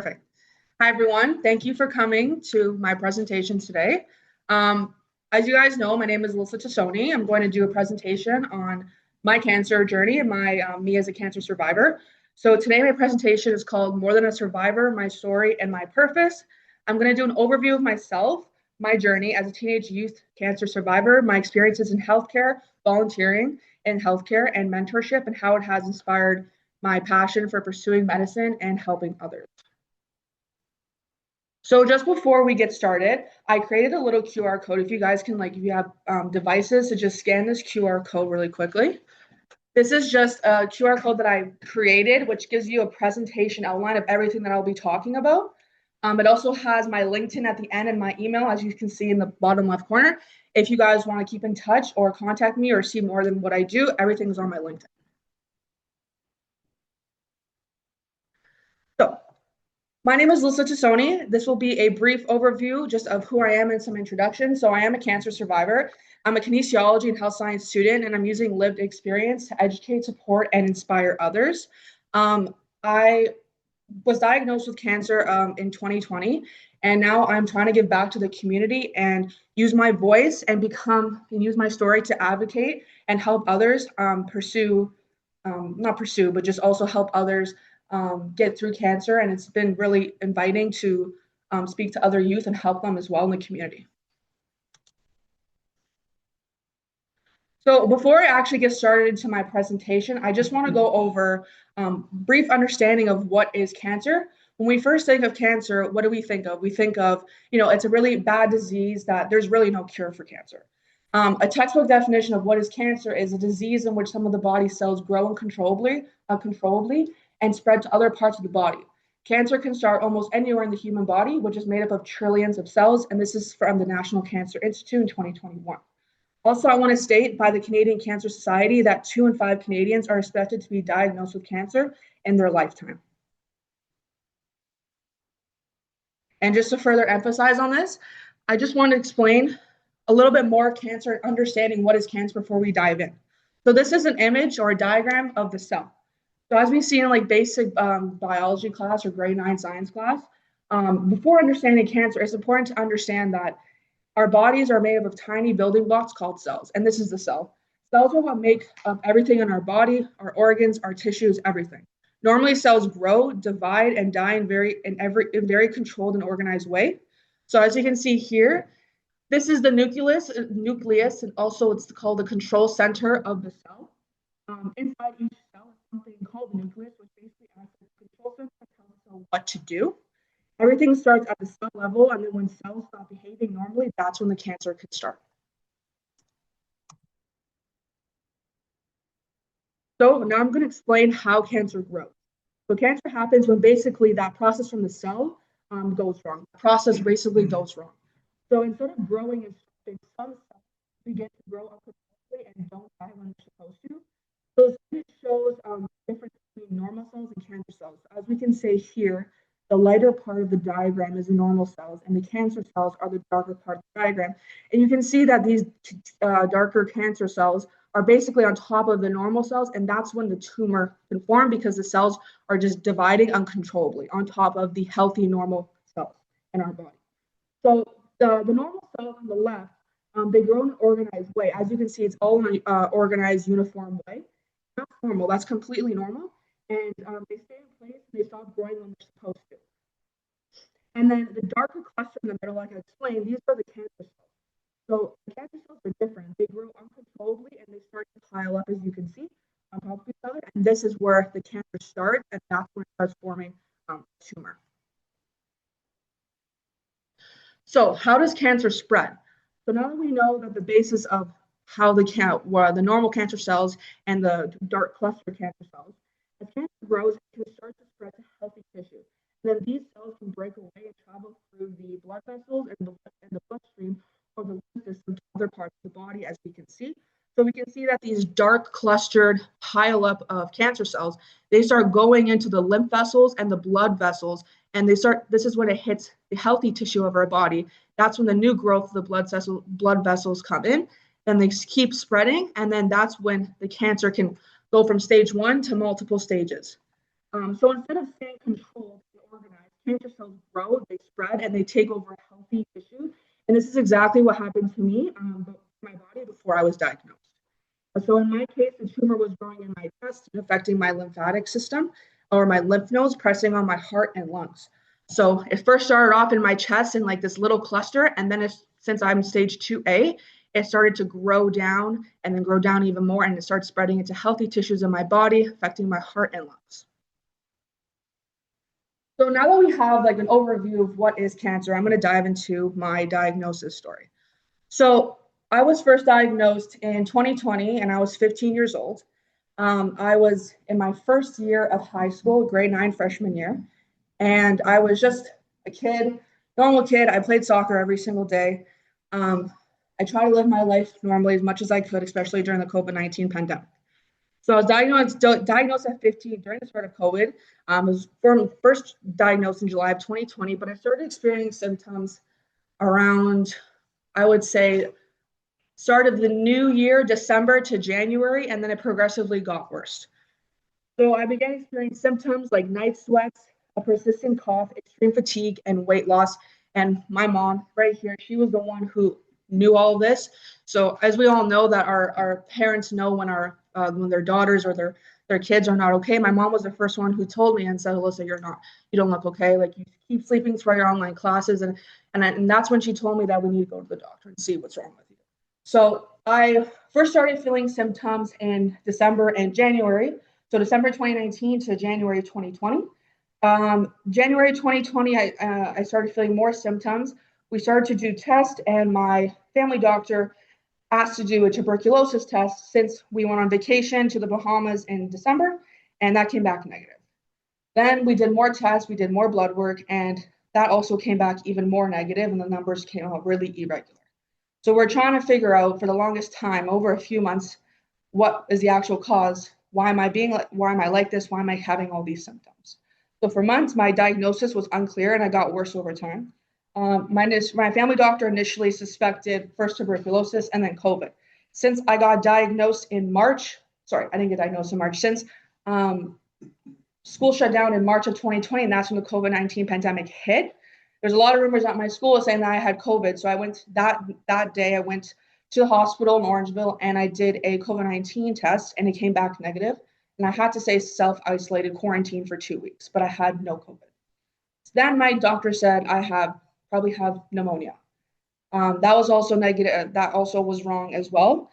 Perfect. Hi, everyone. Thank you for coming to my presentation today. As you guys know, my name is Allyssa Tassone. I'm going to do a presentation on my cancer journey and me as a cancer survivor. So today my presentation is called More Than a Survivor, My Story and My Purpose. I'm going to do an overview of myself, my journey as a teenage youth cancer survivor, my experiences in healthcare, volunteering in healthcare and mentorship, and how it has inspired my passion for pursuing medicine and helping others. So just before we get started, I created a little QR code. If you guys can, if you have devices, to just scan this QR code really quickly. This is just a QR code that I created, which gives you a presentation outline of everything that I'll be talking about. It also has my LinkedIn at the end and my email, as you can see in the bottom left corner. If you guys want to keep in touch or contact me or see more than what I do, everything's on my LinkedIn. So, my name is Allyssa Tassone. This will be a brief overview just of who I am and some introduction. So I am a cancer survivor. I'm a kinesiology and health science student, and I'm using lived experience to educate, support, and inspire others. I was diagnosed with cancer in 2020, and now I'm trying to give back to the community and use my voice and use my story to advocate and help others not pursue, but just also help others get through cancer. And it's been really inviting to speak to other youth and help them as well in the community. So before I actually get started into my presentation, I just want to go over brief understanding of what is cancer. When we first think of cancer, what do we think of? We think of, it's a really bad disease that there's really no cure for cancer. A textbook definition of what is cancer is a disease in which some of the body cells grow uncontrollably and spread to other parts of the body. Cancer can start almost anywhere in the human body, which is made up of trillions of cells, and this is from the National Cancer Institute in 2021. Also, I want to state by the Canadian Cancer Society that 2 in 5 Canadians are expected to be diagnosed with cancer in their lifetime. And just to further emphasize on this, I just want to explain a little bit more of cancer and understanding what is cancer before we dive in. So this is an image or a diagram of the cell. So as we see in basic biology class or grade 9 science class, before understanding cancer, it's important to understand that our bodies are made up of tiny building blocks called cells, and this is the cell. Cells are what make up everything in our body, our organs, our tissues, everything. Normally, cells grow, divide, and die in very controlled and organized way. So as you can see here, this is the nucleus, and also it's called the control center of the cell. Inside each cell is something called nucleus, which basically acts as a control center to tell the cell what to do. Everything starts at the cell level, and then when cells stop behaving normally, that's when the cancer could start. So now I'm going to explain how cancer grows. So cancer happens when basically that process from the cell goes wrong. The process basically goes wrong. So instead of growing and some cells begin to grow uncontrollably and don't die when they're supposed to. So this shows the difference between normal cells and cancer cells. As we can say here, the lighter part of the diagram is the normal cells, and the cancer cells are the darker part of the diagram. And you can see that these darker cancer cells are basically on top of the normal cells, and that's when the tumor can form because the cells are just dividing uncontrollably on top of the healthy normal cells in our body. So the normal cells on the left, they grow in an organized way. As you can see, it's all in an organized, uniform way. That's normal. That's completely normal. And they stay in place and they stop growing when they're supposed to. And then the darker cluster in the middle, like I explained, these are the cancer cells. So the cancer cells are different. They grow uncontrollably and they start to pile up, as you can see, on top of each other. And this is where the cancer starts, and that's when it starts forming a tumor. So how does cancer spread? So now that we know that the basis of how the normal cancer cells and the dark cluster cancer cells, as cancer grows, it can start to spread to healthy tissue. And then these cells can break away and travel through the blood vessels and the bloodstream or the lymph system to other parts of the body, as we can see. So we can see that these dark clustered pile up of cancer cells, they start going into the lymph vessels and the blood vessels, and this is when it hits the healthy tissue of our body. That's when the new growth of the blood vessels come in, and they keep spreading, and then that's when the cancer can go from stage 1 to multiple stages. So instead of staying controlled and organized, cancer cells grow, they spread, and they take over a healthy tissue. And this is exactly what happened to me, my body before I was diagnosed. So in my case, the tumor was growing in my chest and affecting my lymphatic system or my lymph nodes, pressing on my heart and lungs. So it first started off in my chest in like this little cluster, and then since I'm stage 2A, it started to grow down and then grow down even more, and it started spreading into healthy tissues in my body, affecting my heart and lungs. So now that we have like an overview of what is cancer, I'm going to dive into my diagnosis story. So I was first diagnosed in 2020, and I was 15 years old. I was in my first year of high school, grade 9 freshman year, and I was just a kid, normal kid. I played soccer every single day. I tried to live my life normally as much as I could, especially during the COVID-19 pandemic. So I was diagnosed at 15 during the start of COVID. I was first diagnosed in July of 2020, but I started experiencing symptoms around, I would say, start of the new year, December to January, and then it progressively got worse. So I began experiencing symptoms like night sweats, a persistent cough, extreme fatigue, and weight loss. And my mom right here, she was the one who knew all of this. So as we all know that our parents know when their daughters or their kids are not okay. My mom was the first one who told me and said, Allyssa, you don't look okay. Like, you keep sleeping through your online classes. And that's when she told me that we need to go to the doctor and see what's wrong with you. So I first started feeling symptoms in December and January. So December 2019 to January 2020. January 2020, I started feeling more symptoms. We started to do tests, and my family doctor asked to do a tuberculosis test since we went on vacation to the Bahamas in December, and that came back negative. Then we did more tests, we did more blood work, and that also came back even more negative, and the numbers came out really irregular. So we're trying to figure out for the longest time, over a few months, what is the actual cause? Why am I like this? Why am I having all these symptoms? So for months, my diagnosis was unclear, and I got worse over time. My family doctor initially suspected first tuberculosis and then COVID. Since I got diagnosed in March, I didn't get diagnosed in March, since school shut down in March of 2020, and that's when the COVID-19 pandemic hit. There's a lot of rumors at my school saying that I had COVID. So I went that day, I went to the hospital in Orangeville, and I did a COVID-19 test, and it came back negative. And I had to stay self-isolated quarantine for 2 weeks, but I had no COVID. So then my doctor said I probably have pneumonia. That was also negative. That also was wrong as well.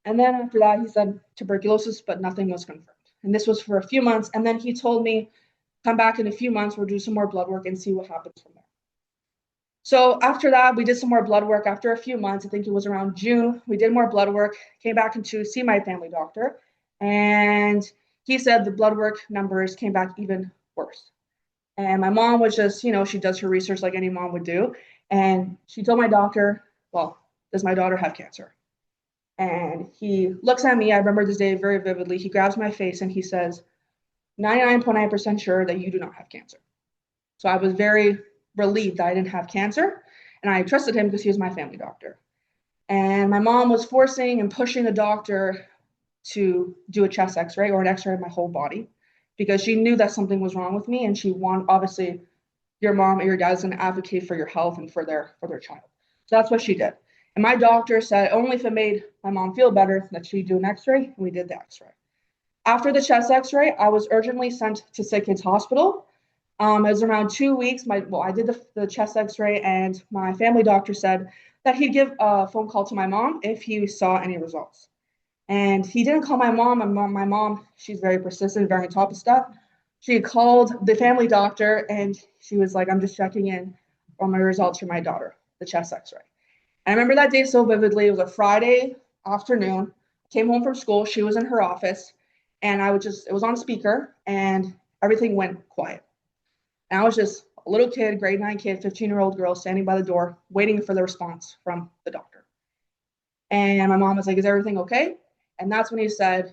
And then after that, he said tuberculosis, but nothing was confirmed. And this was for a few months. And then he told me, come back in a few months, we'll do some more blood work and see what happens from there. So after that, we did some more blood work. After a few months, I think it was around June, we did more blood work, came back to see my family doctor. And he said the blood work numbers came back even worse. And my mom was just, she does her research like any mom would do. And she told my doctor, well, does my daughter have cancer? And he looks at me, I remember this day very vividly. He grabs my face and he says, 99.9% sure that you do not have cancer. So I was very relieved that I didn't have cancer. And I trusted him because he was my family doctor. And my mom was forcing and pushing the doctor to do a chest x-ray or an x-ray of my whole body, because she knew that something was wrong with me, and she wanted, obviously, your mom or your dad is going to advocate for your health and for their child. So that's what she did. And my doctor said only if it made my mom feel better that she'd do an x-ray, and we did the x-ray. After the chest x-ray, I was urgently sent to Sick Kids Hospital. It was around 2 weeks. I did the chest x-ray, and my family doctor said that he'd give a phone call to my mom if he saw any results. And he didn't call my mom. My mom, she's very persistent, very on top of stuff. She called the family doctor, and she was like, I'm just checking in on my results for my daughter, the chest x-ray. And I remember that day so vividly. It was a Friday afternoon. I came home from school. She was in her office, and it was on speaker, and everything went quiet. And I was just a little kid, grade 9 kid, 15-year-old girl standing by the door, waiting for the response from the doctor. And my mom was like, is everything okay? And that's when he said,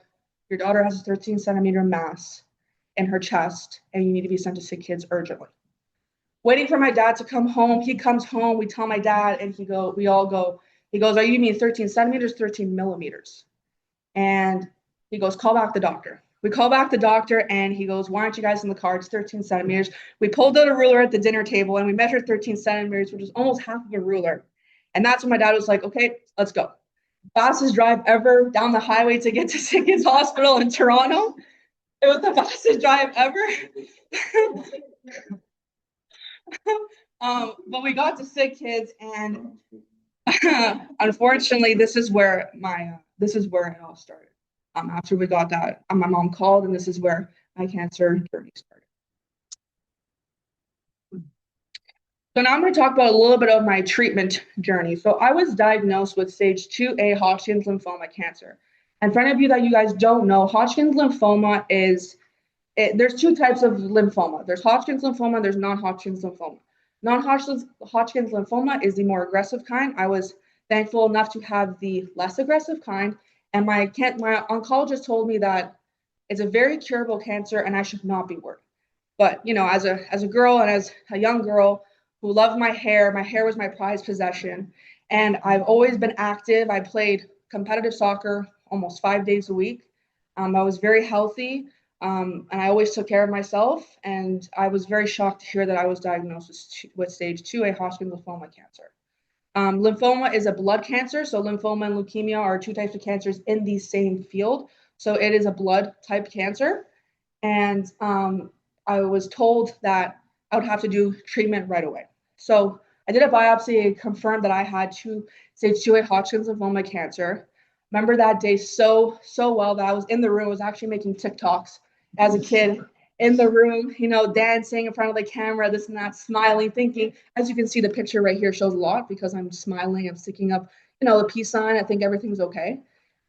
your daughter has a 13-centimeter mass in her chest, and you need to be sent to Sick Kids urgently. Waiting for my dad to come home. He comes home. We tell my dad, and we all go, he goes, are you mean 13 centimeters, 13 millimeters? And he goes, call back the doctor. We call back the doctor and he goes, why aren't you guys in the car? It's 13 centimeters. We pulled out a ruler at the dinner table and we measured 13 centimeters, which is almost half of a ruler. And that's when my dad was like, okay, let's go. Fastest drive ever down the highway to get to Sick Kids Hospital in Toronto. It was the fastest drive ever. But we got to Sick Kids, and unfortunately, this is where it all started. After we got that, my mom called, and this is where my cancer journey started. So now I'm going to talk about a little bit of my treatment journey. So I was diagnosed with stage 2A Hodgkin's lymphoma cancer. And for any of you that you guys don't know, Hodgkin's lymphoma there's two types of lymphoma. There's Hodgkin's lymphoma, there's non-Hodgkin's lymphoma. Non-Hodgkin's lymphoma is the more aggressive kind. I was thankful enough to have the less aggressive kind. And my oncologist told me that it's a very curable cancer and I should not be worried. But, as a girl and as a young girl who loved my hair was my prized possession. And I've always been active. I played competitive soccer almost 5 days a week. I was very healthy. And I always took care of myself. And I was very shocked to hear that I was diagnosed with stage 2A Hodgkin's lymphoma cancer. Lymphoma is a blood cancer. So lymphoma and leukemia are two types of cancers in the same field. So it is a blood type cancer. And I was told that I would have to do treatment right away. So I did a biopsy and confirmed that I had stage 2A Hodgkin's lymphoma cancer. Remember that day so well that I was in the room, I was actually making TikToks as a kid in the room, dancing in front of the camera, this and that, smiling, thinking, as you can see, the picture right here shows a lot because I'm smiling, I'm sticking up, the peace sign. I think everything's okay.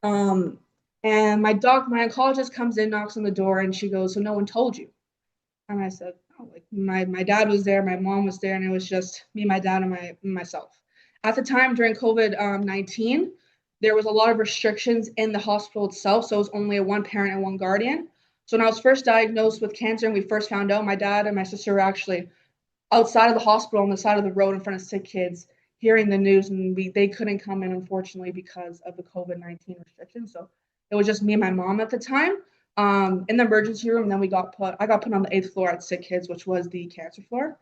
And my oncologist comes in, knocks on the door, and she goes, so no one told you? And I said, oh, like my dad was there, my mom was there, and it was just me, my dad, and myself. At the time during COVID-19, there was a lot of restrictions in the hospital itself, so it was only a one parent and one guardian. So when I was first diagnosed with cancer and we first found out, my dad and my sister were actually outside of the hospital on the side of the road in front of Sick Kids, hearing the news, and they couldn't come in, unfortunately, because of the COVID-19 restrictions. So it was just me and my mom at the time in the emergency room. And then I got put on the 8th floor at Sick Kids, which was the cancer floor.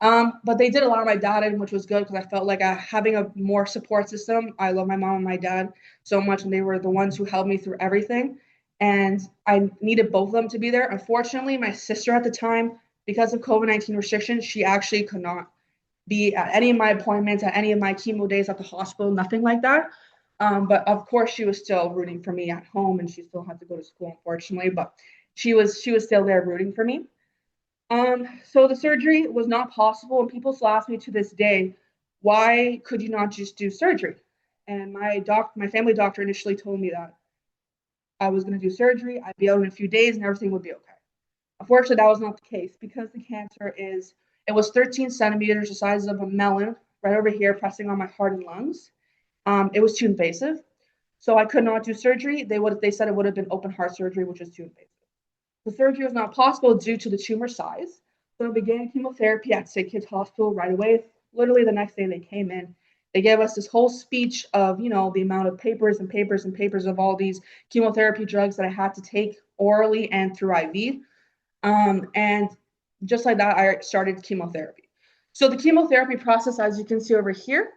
But they did allow my dad in, which was good because I felt like having a more support system. I love my mom and my dad so much, and they were the ones who helped me through everything. And I needed both of them to be there. Unfortunately, my sister at the time, because of COVID-19 restrictions, she actually could not be at any of my appointments, at any of my chemo days at the hospital, nothing like that. But of course, she was still rooting for me at home, and she still had to go to school, unfortunately. But she was still there rooting for me. So the surgery was not possible, and people still ask me to this day, why could you not just do surgery? And my family doctor initially told me that I was going to do surgery, I'd be out in a few days, and everything would be okay. Unfortunately, that was not the case because the cancer it was 13 centimeters, the size of a melon, right over here, pressing on my heart and lungs. It was too invasive, so I could not do surgery. They said it would have been open heart surgery, which is too invasive. The surgery was not possible due to the tumor size. So I began chemotherapy at Sick Kids Hospital right away. Literally the next day they came in. They gave us this whole speech of, the amount of papers and papers and papers of all these chemotherapy drugs that I had to take orally and through IV. And just like that, I started chemotherapy. So the chemotherapy process, as you can see over here,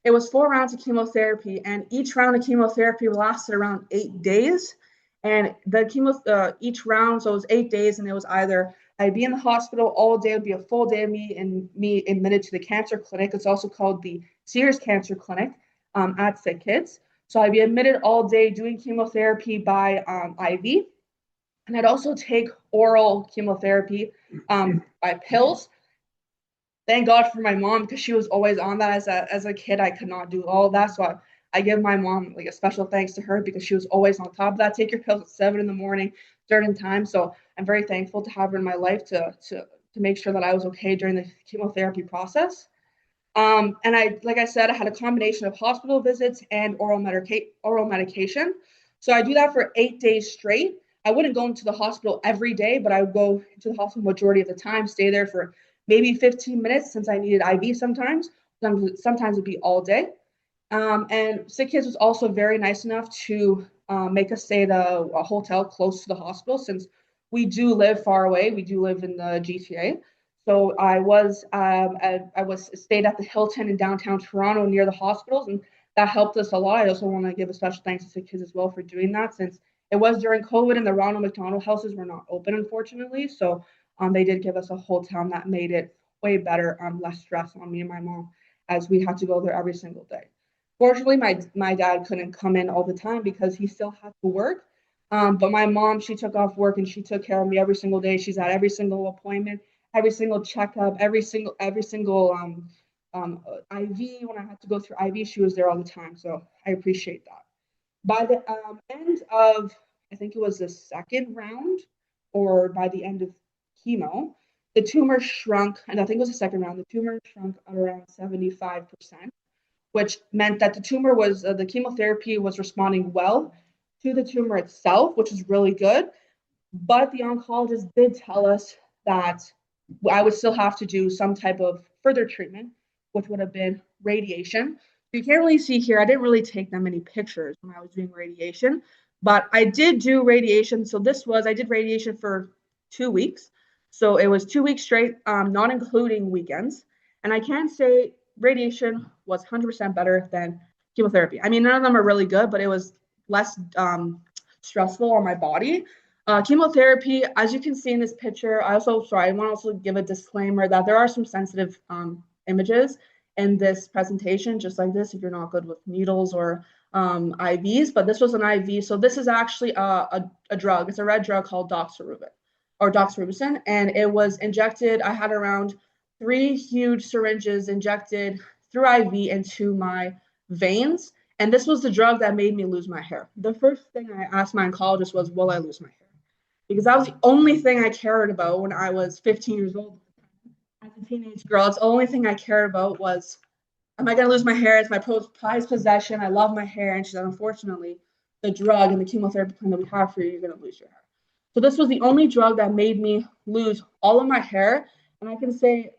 it was 4 rounds of chemotherapy, and each round of chemotherapy lasted around 8 days. And each round, so it was 8 days, and it was either I'd be in the hospital all day, it would be a full day of me admitted to the cancer clinic. It's also called the Sears Cancer Clinic at Sick Kids. So I'd be admitted all day doing chemotherapy by IV, and I'd also take oral chemotherapy by pills. Thank God for my mom because she was always on that. As a kid, I could not do all of that, so I give my mom a special thanks to her because she was always on top of that. Take your pills at 7 a.m, certain time. So I'm very thankful to have her in my life to make sure that I was okay during the chemotherapy process. And like I said, I had a combination of hospital visits and oral medication. So I do that for 8 days straight. I wouldn't go into the hospital every day, but I would go to the hospital majority of the time, stay there for maybe 15 minutes since I needed IV sometimes. Sometimes it'd be all day. And Sick Kids was also very nice enough to make us stay at a hotel close to the hospital since we do live far away. We do live in the GTA. So I was stayed at the Hilton in downtown Toronto near the hospitals, and that helped us a lot. I also want to give a special thanks to Sick Kids as well for doing that since it was during COVID and the Ronald McDonald houses were not open, unfortunately. So they did give us a hotel that made it way better, less stress on me and my mom as we had to go there every single day. Fortunately, my dad couldn't come in all the time because he still had to work. But my mom, she took off work and she took care of me every single day. She's at every single appointment, every single checkup, every single IV. When I had to go through IV, she was there all the time. So I appreciate that. By the end of, I think it was the second round, or by the end of chemo, the tumor shrunk, and I think it was the second round. The tumor shrunk at around 75%, which meant that the chemotherapy was responding well to the tumor itself, which is really good. But the oncologist did tell us that I would still have to do some type of further treatment, which would have been radiation. You can't really see here, I didn't really take that many pictures when I was doing radiation, but I did do radiation. So I did radiation for 2 weeks. So it was 2 weeks straight, not including weekends. And I can say radiation was 100% better than chemotherapy. I mean, none of them are really good, but it was less stressful on my body. Chemotherapy, as you can see in this picture, I want to also give a disclaimer that there are some sensitive images in this presentation, just like this, if you're not good with needles or IVs, but this was an IV. So this is actually a drug. It's a red drug called doxorubicin, and it was injected. I had around 3 huge syringes injected through IV into my veins. And this was the drug that made me lose my hair. The first thing I asked my oncologist was, will I lose my hair? Because that was the only thing I cared about when I was 15 years old. As a teenage girl, it's the only thing I cared about was, am I going to lose my hair? It's my prized possession. I love my hair. And she said, unfortunately, the drug and the chemotherapy plan that we have for you, you're going to lose your hair. So this was the only drug that made me lose all of my hair. And I can say,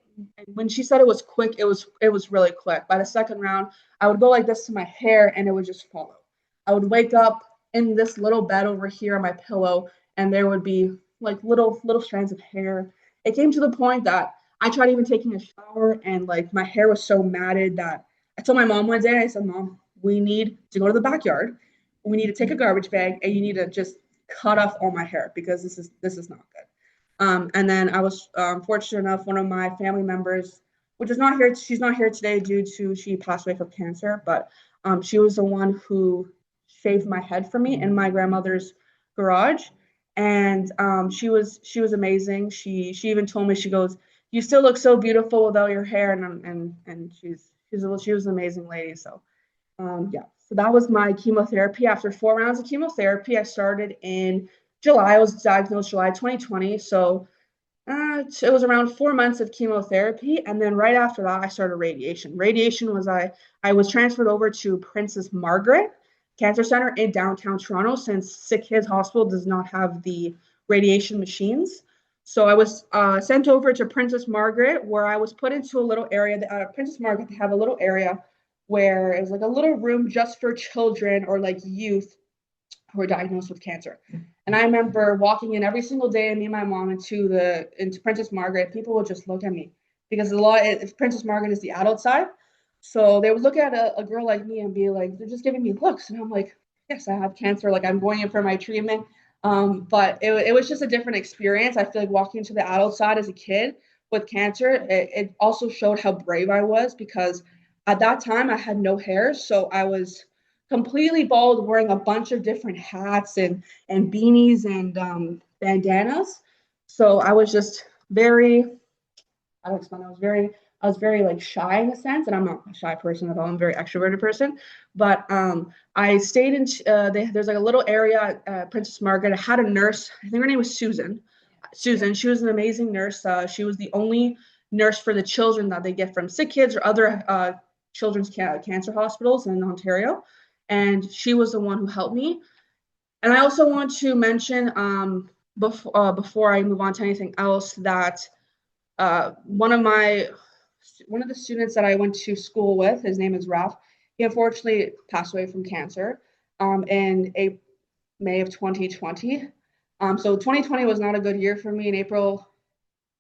when she said it was quick, it was really quick. By the second round, I would go like this to my hair and it would just follow. I would wake up in this little bed over here on my pillow, and there would be like little strands of hair. It came to the point that I tried even taking a shower, and like my hair was so matted that I told my mom one day, I said, Mom, we need to go to the backyard. We need to take a garbage bag, and you need to just cut off all my hair because this is not good. And then I was fortunate enough, one of my family members, which is not here, she's not here today due to she passed away from cancer, but she was the one who shaved my head for me in my grandmother's garage. And she was amazing. She even told me, she goes, you still look so beautiful without your hair. And she was an amazing lady. So yeah, so that was my chemotherapy. After 4 rounds of chemotherapy, I started in July. I was diagnosed July 2020. So it was around 4 months of chemotherapy. And then right after that, I started radiation. Radiation was, I was transferred over to Princess Margaret Cancer Center in downtown Toronto, since Sick Kids Hospital does not have the radiation machines. So I was sent over to Princess Margaret, where I was put into a little area. Princess Margaret, they have a little area where it was like a little room just for children or like youth who are diagnosed with cancer. And I remember walking in every single day, me and my mom, into Princess Margaret. People would just look at me because Princess Margaret is the adult side. So they would look at a girl like me and be like, they're just giving me looks. And I'm like, yes, I have cancer. Like, I'm going in for my treatment. But it was just a different experience. I feel like walking into the adult side as a kid with cancer, it also showed how brave I was, because at that time I had no hair. So I was completely bald, wearing a bunch of different hats and beanies and bandanas. So I was just very, I don't explain. I was very like shy in a sense, and I'm not a shy person at all. I'm a very extroverted person. But I stayed in. There's like a little area at Princess Margaret. I had a nurse. I think her name was Susan. Susan. She was an amazing nurse. She was the only nurse for the children that they get from Sick Kids or other children's cancer hospitals in Ontario, and she was the one who helped me. And I also want to mention before I move on to anything else that one of the students that I went to school with, his name is Ralph. He unfortunately passed away from cancer in May of 2020. So 2020 was not a good year for me. In April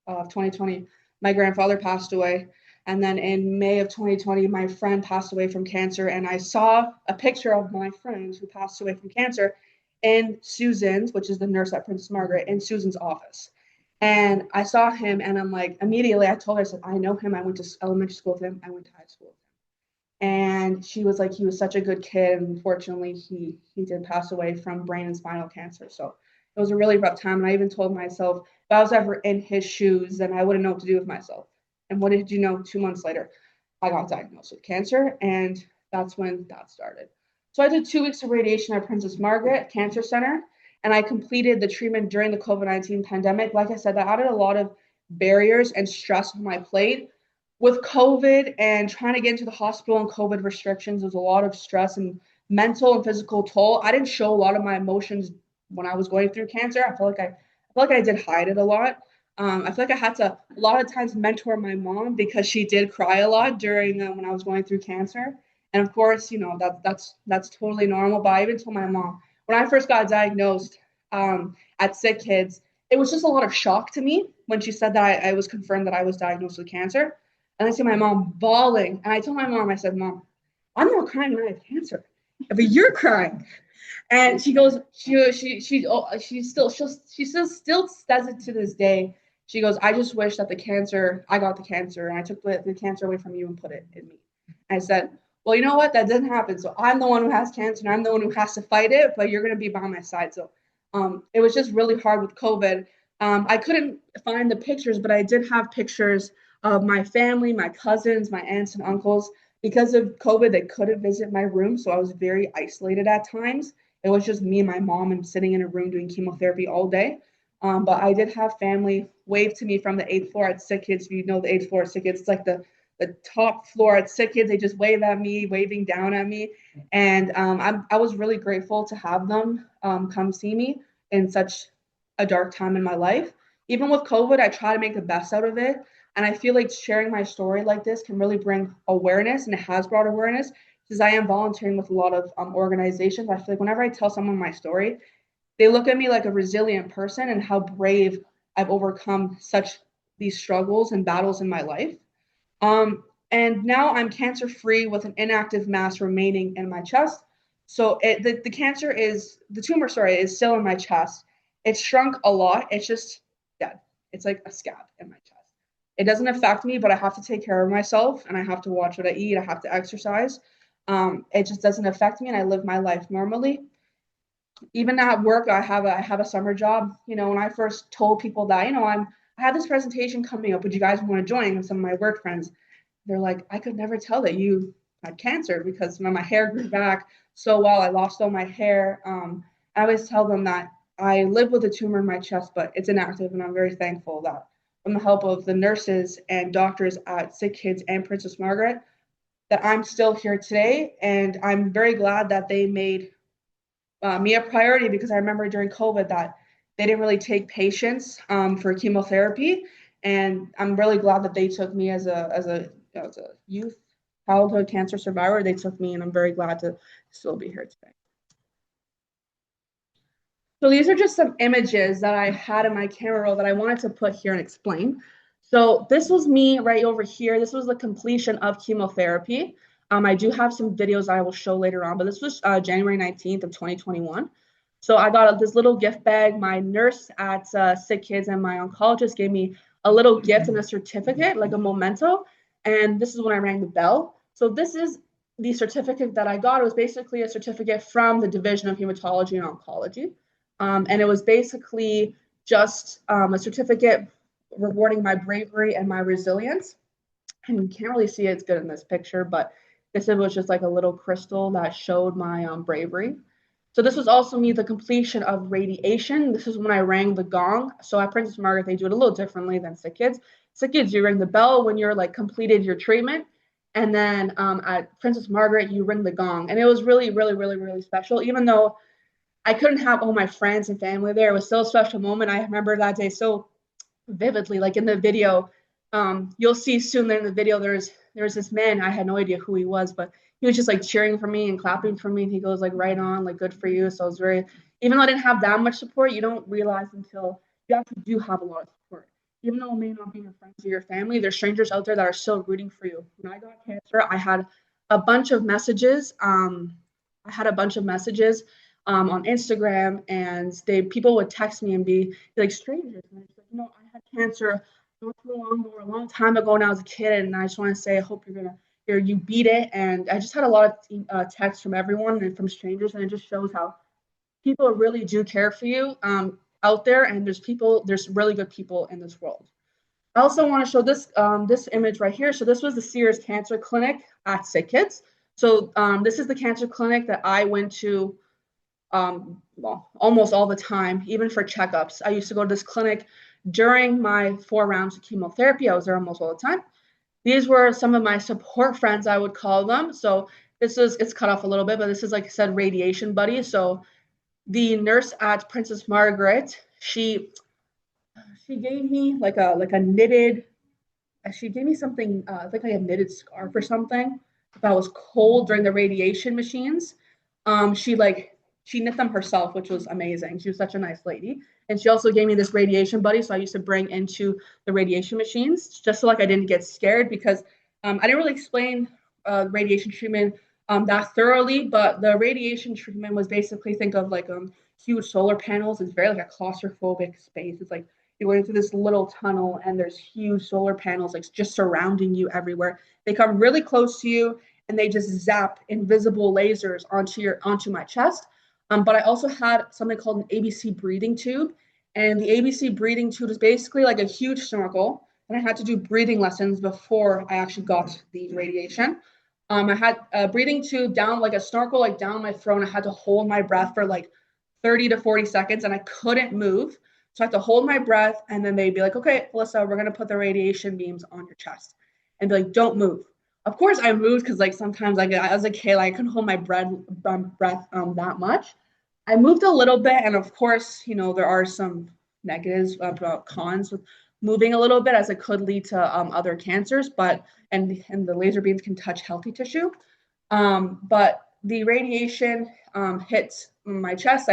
of 2020, my grandfather passed away. And then in May of 2020, my friend passed away from cancer. And I saw a picture of my friend who passed away from cancer in Susan's, which is the nurse at Princess Margaret, in Susan's office. And I saw him, and I'm like, immediately I told her, I said, I know him. I went to elementary school with him. I went to high school with him. And she was like, he was such a good kid. And unfortunately, he did pass away from brain and spinal cancer. So it was a really rough time. And I even told myself, if I was ever in his shoes, then I wouldn't know what to do with myself. And what did you know? 2 months later, I got diagnosed with cancer. And that's when that started. So I did 2 weeks of radiation at Princess Margaret Cancer Center. And I completed the treatment during the COVID-19 pandemic. Like I said, that added a lot of barriers and stress on my plate. With COVID and trying to get into the hospital and COVID restrictions, there's a lot of stress and mental and physical toll. I didn't show a lot of my emotions when I was going through cancer. I feel like I did hide it a lot. I feel like I had to a lot of times mentor my mom because she did cry a lot during when I was going through cancer. And of course, that's totally normal. But I even told my mom when I first got diagnosed at Sick Kids, it was just a lot of shock to me when she said that I was confirmed that I was diagnosed with cancer. And I see my mom bawling. And I told my mom, I said, Mom, I'm not crying when I have cancer, but you're crying. And she goes, she still says it to this day. She goes, I just wish that I got the cancer and I took the cancer away from you and put it in me. And I said, well, you know what? That doesn't happen. So I'm the one who has cancer and I'm the one who has to fight it, but you're going to be by my side. So it was just really hard with COVID. I couldn't find the pictures, but I did have pictures of my family, my cousins, my aunts and uncles. Because of COVID, they couldn't visit my room. So I was very isolated at times. It was just me and my mom and sitting in a room doing chemotherapy all day. But I did have family wave to me from the 8th floor at Sick Kids. If you know the 8th floor at Sick Kids, it's like the top floor at Sick Kids. They just wave at me, waving down at me. And I was really grateful to have them come see me in such a dark time in my life. Even with COVID, I try to make the best out of it. And I feel like sharing my story like this can really bring awareness, and it has brought awareness because I am volunteering with a lot of organizations. I feel like whenever I tell someone my story, they look at me like a resilient person and how brave I've overcome such these struggles and battles in my life. And now I'm cancer free with an inactive mass remaining in my chest. So the tumor, sorry, is still in my chest. It's shrunk a lot. It's just dead. It's like a scab in my chest. It doesn't affect me, but I have to take care of myself and I have to watch what I eat. I have to exercise. It just doesn't affect me and I live my life normally. Even at work, I have a summer job. When I first told people that, I have this presentation coming up. Would you guys want to join? And some of my work friends, they're like, I could never tell that you had cancer because my hair grew back so well. I lost all my hair. I always tell them that I live with a tumor in my chest, but it's inactive, and I'm very thankful that from the help of the nurses and doctors at Sick Kids and Princess Margaret, that I'm still here today. And I'm very glad that they made me a priority because I remember during COVID that they didn't really take patients for chemotherapy. And I'm really glad that they took me as a youth childhood cancer survivor. They took me, and I'm very glad to still be here today. So these are just some images that I had in my camera roll that I wanted to put here and explain. So this was me right over here. This was the completion of chemotherapy. I do have some videos I will show later on, but this was January 19th of 2021. So I got this little gift bag. My nurse at Sick Kids and my oncologist gave me a little gift and a certificate, like a memento. And this is when I rang the bell. So this is the certificate that I got. It was basically a certificate from the Division of Hematology and Oncology. And it was basically just a certificate rewarding my bravery and my resilience. And you can't really see it's good in this picture, but this was just like a little crystal that showed my bravery. So this was also me, the completion of radiation. This is when I rang the gong. So at Princess Margaret, they do it a little differently than Sick Kids. Sick Kids, you ring the bell when you're like completed your treatment. And then at Princess Margaret, you ring the gong. And it was really, really, really, really special. Even though I couldn't have all my friends and family there, it was still a special moment. I remember that day so vividly. Like in the video, you'll see soon there in the video, there's there was this man, I had no idea who he was, but he was just like cheering for me and clapping for me. And he goes like, right on, like good for you. So I was very, even though I didn't have that much support, you don't realize until you actually do have a lot of support. Even though it may not be your friends or your family, there's strangers out there that are still rooting for you. When I got cancer, I had a bunch of messages. On Instagram, and people would text me and be like strangers, and I was like, I had cancer not too long ago, a long time ago when I was a kid, and I just want to say I hope you beat it. And I just had a lot of texts from everyone and from strangers, and it just shows how people really do care for you out there, and there's really good people in this world. I also want to show this image right here. So this was the Sears Cancer Clinic at Sick Kids. So this is the cancer clinic that I went to almost all the time, even for checkups. I used to go to this clinic during my 4 rounds of chemotherapy. I was there almost all the time. These were some of my support friends, I would call them. So it's cut off a little bit, but this is, like I said, radiation buddies. So the nurse at Princess Margaret, she gave me like a knitted, she gave me something, I think like a knitted scarf or something that was cold during the radiation machines. She knit them herself, which was amazing. She was such a nice lady. And she also gave me this radiation buddy. So I used to bring into the radiation machines just so like I didn't get scared, because I didn't really explain radiation treatment that thoroughly, but the radiation treatment was basically, think of like huge solar panels. It's very like a claustrophobic space. It's like you're going through this little tunnel and there's huge solar panels like just surrounding you everywhere. They come really close to you and they just zap invisible lasers onto my chest. But I also had something called an ABC breathing tube. And the ABC breathing tube is basically like a huge snorkel. And I had to do breathing lessons before I actually got the radiation. I had a breathing tube down, like a snorkel, like down my throat. I had to hold my breath for like 30 to 40 seconds and I couldn't move. So I had to hold my breath, and then they'd be like, okay, Allyssa, we're going to put the radiation beams on your chest. And be like, don't move. Of course I moved, because like sometimes I was a kid, like I couldn't hold my breath that much. I moved a little bit, and of course, there are some negatives about cons with moving a little bit, as it could lead to other cancers, and the laser beams can touch healthy tissue. But the radiation hits my chest.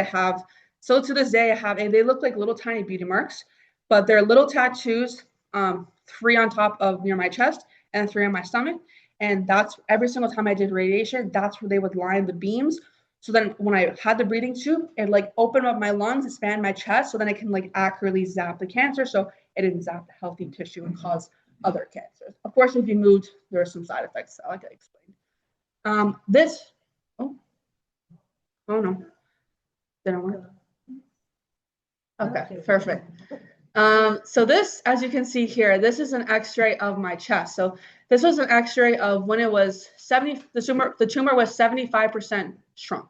So to this day, they look like little tiny beauty marks, but they're little tattoos, 3 on top of near my chest and 3 on my stomach. And that's every single time I did radiation, that's where they would line the beams. So then when I had the breathing tube, it like opened up my lungs, expand my chest, so then I can like accurately zap the cancer, so it didn't zap the healthy tissue and cause other cancers. Of course, if you moved, there are some side effects, like I explained. Oh no, didn't work. Okay, perfect. So this, as you can see here, this is an X-ray of my chest. So this was an X-ray of when it was 70. The tumor was 75% shrunk.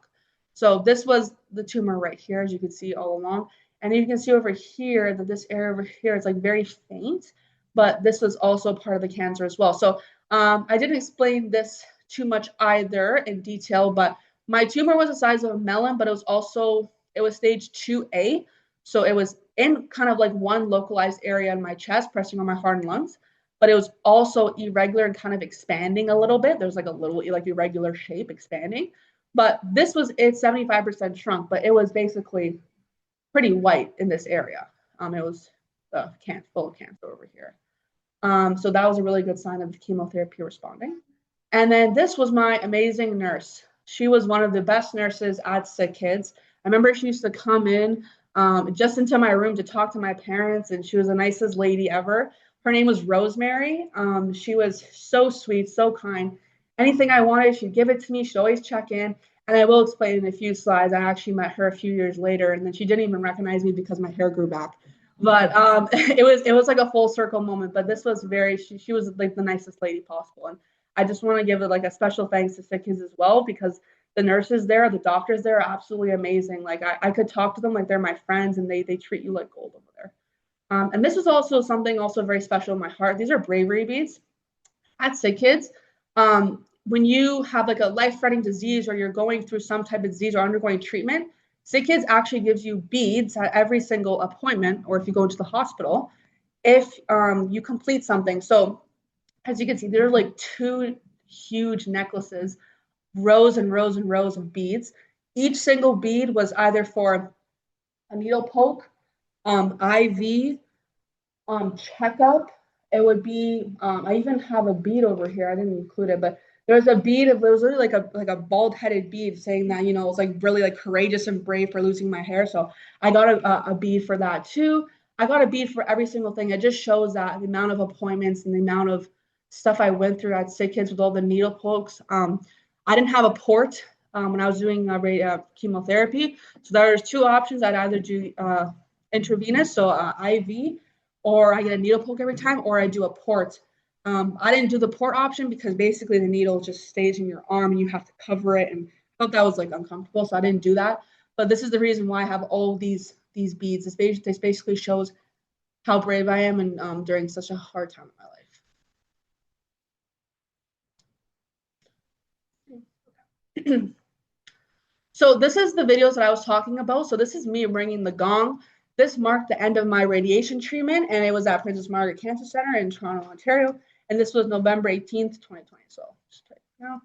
So this was the tumor right here, as you can see all along. And you can see over here that this area over here is like very faint, but this was also part of the cancer as well. So I didn't explain this too much either in detail, but my tumor was the size of a melon, but it was stage 2A. So it was in kind of like one localized area in my chest, pressing on my heart and lungs, but it was also irregular and kind of expanding a little bit. There's like a little like irregular shape expanding, but this was it 75% shrunk, but it was basically pretty white in this area. It was full of cancer over here. So that was a really good sign of the chemotherapy responding. And then this was my amazing nurse. She was one of the best nurses at Sick Kids. I remember she used to come in just into my room to talk to my parents, and she was the nicest lady ever. Her name was Rosemary. She was so sweet, so kind. Anything I wanted, she'd give it to me. She'd always check in. And I will explain in a few slides. I actually met her a few years later, and then she didn't even recognize me because my hair grew back. But it was like a full circle moment. But this was she was like the nicest lady possible. And I just want to give it like a special thanks to Sick Kids as well, because the nurses there, the doctors there are absolutely amazing. Like I could talk to them like they're my friends, and they treat you like gold over there. And this is also something also very special in my heart. These are bravery beads at Sick Kids. When you have like a life-threatening disease, or you're going through some type of disease or undergoing treatment, Sick Kids actually gives you beads at every single appointment, or if you go to the hospital, if you complete something. So as you can see, there are like two huge necklaces, rows and rows and rows of beads. Each single bead was either for a needle poke, IV, checkup. It would be, I even have a bead over here. I didn't include it, but there was a bead. It was really like a bald headed bead saying that, you know, it's like really like courageous and brave for losing my hair. So I got a bead for that too. I got a bead for every single thing. It just shows that the amount of appointments and the amount of stuff I went through at Sick Kids with all the needle pokes. I didn't have a port when I was doing chemotherapy. So there's two options. I'd either do intravenous, so IV, or I get a needle poke every time, or I do a port. I didn't do the port option because basically the needle just stays in your arm and you have to cover it, and I thought that was like uncomfortable, so I didn't do that. But this is the reason why I have all these beads. This basically shows how brave I am and during such a hard time in my life. So this is the videos that I was talking about. So this is me ringing the gong. This marked the end of my radiation treatment, and it was at Princess Margaret Cancer Center in Toronto, Ontario. And this was November 18th, 2020. So just type it now.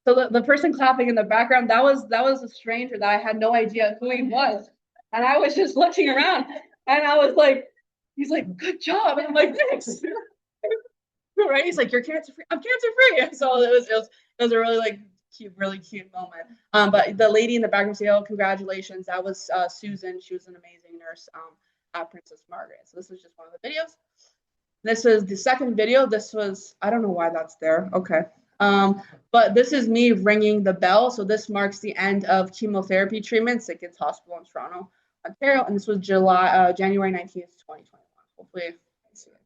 So the person clapping in the background, that was a stranger that I had no idea who he was. And I was just looking around and I was like, he's like, good job. And I'm like, thanks. Right? He's like, you're cancer free. I'm cancer free. So it was a really cute moment. But the lady in the background said, oh, congratulations. That was Susan. She was an amazing nurse at Princess Margaret. So this is just one of the videos. This is the second video. This was, I don't know why that's there. Okay. But this is me ringing the bell. So this marks the end of chemotherapy treatments at Kids Hospital in Toronto, Ontario. And this was January 19th, 2021. Hopefully you can see it.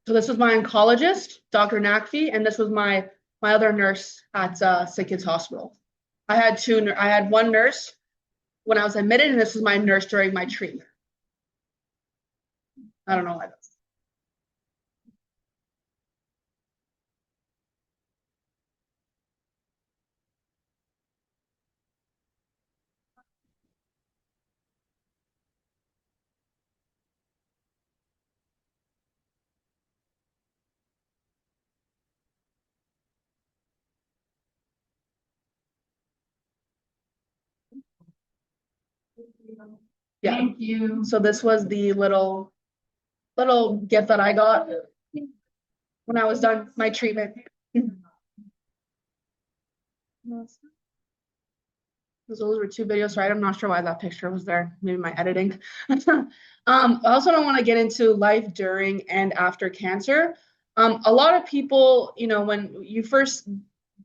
So this was my oncologist, Dr. Nakfi, and this was my other nurse at Sick Kids Hospital. I had one nurse when I was admitted, and this was my nurse during my treatment. I don't know why that's. Yeah. Thank you. So this was the little gift that I got when I was done my treatment. Those were two videos, right? I'm not sure why that picture was there. Maybe my editing. I also don't want to get into life during and after cancer. A lot of people, you know, when you first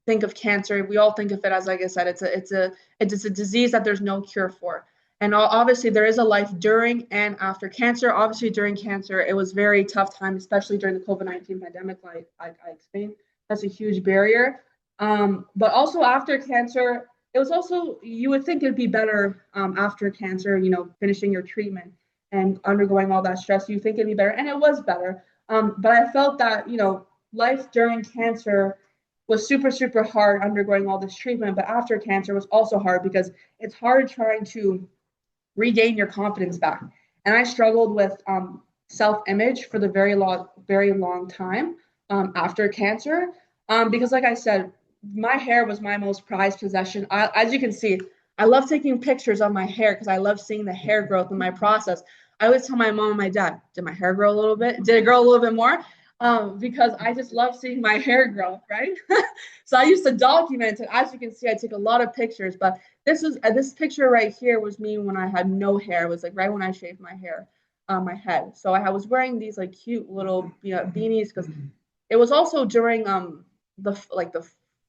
think of cancer, we all think of it as, like I said, it's a disease that there's no cure for. And obviously, there is a life during and after cancer. Obviously, during cancer, it was very tough time, especially during the COVID-19 pandemic, like I explained. That's a huge barrier. But also after cancer, it was also, you would think it'd be better after cancer, you know, finishing your treatment and undergoing all that stress. You think it'd be better, and it was better. But I felt that, you know, life during cancer was super hard undergoing all this treatment, but after cancer was also hard because it's hard trying to regain your confidence back. And I struggled with self-image for the very long time after cancer because, like I said, my hair was my most prized possession. As you can see, I love taking pictures of my hair because I love seeing the hair growth in my process. I always tell my mom and my dad, did my hair grow a little bit? Did it grow a little bit more? Because I just love seeing my hair grow, right? So I used to document it. As you can see, I take a lot of pictures, but this picture right here was me when I had no hair. It was like right when I shaved my hair on my head. So I was wearing these like cute little beanies because it was also during the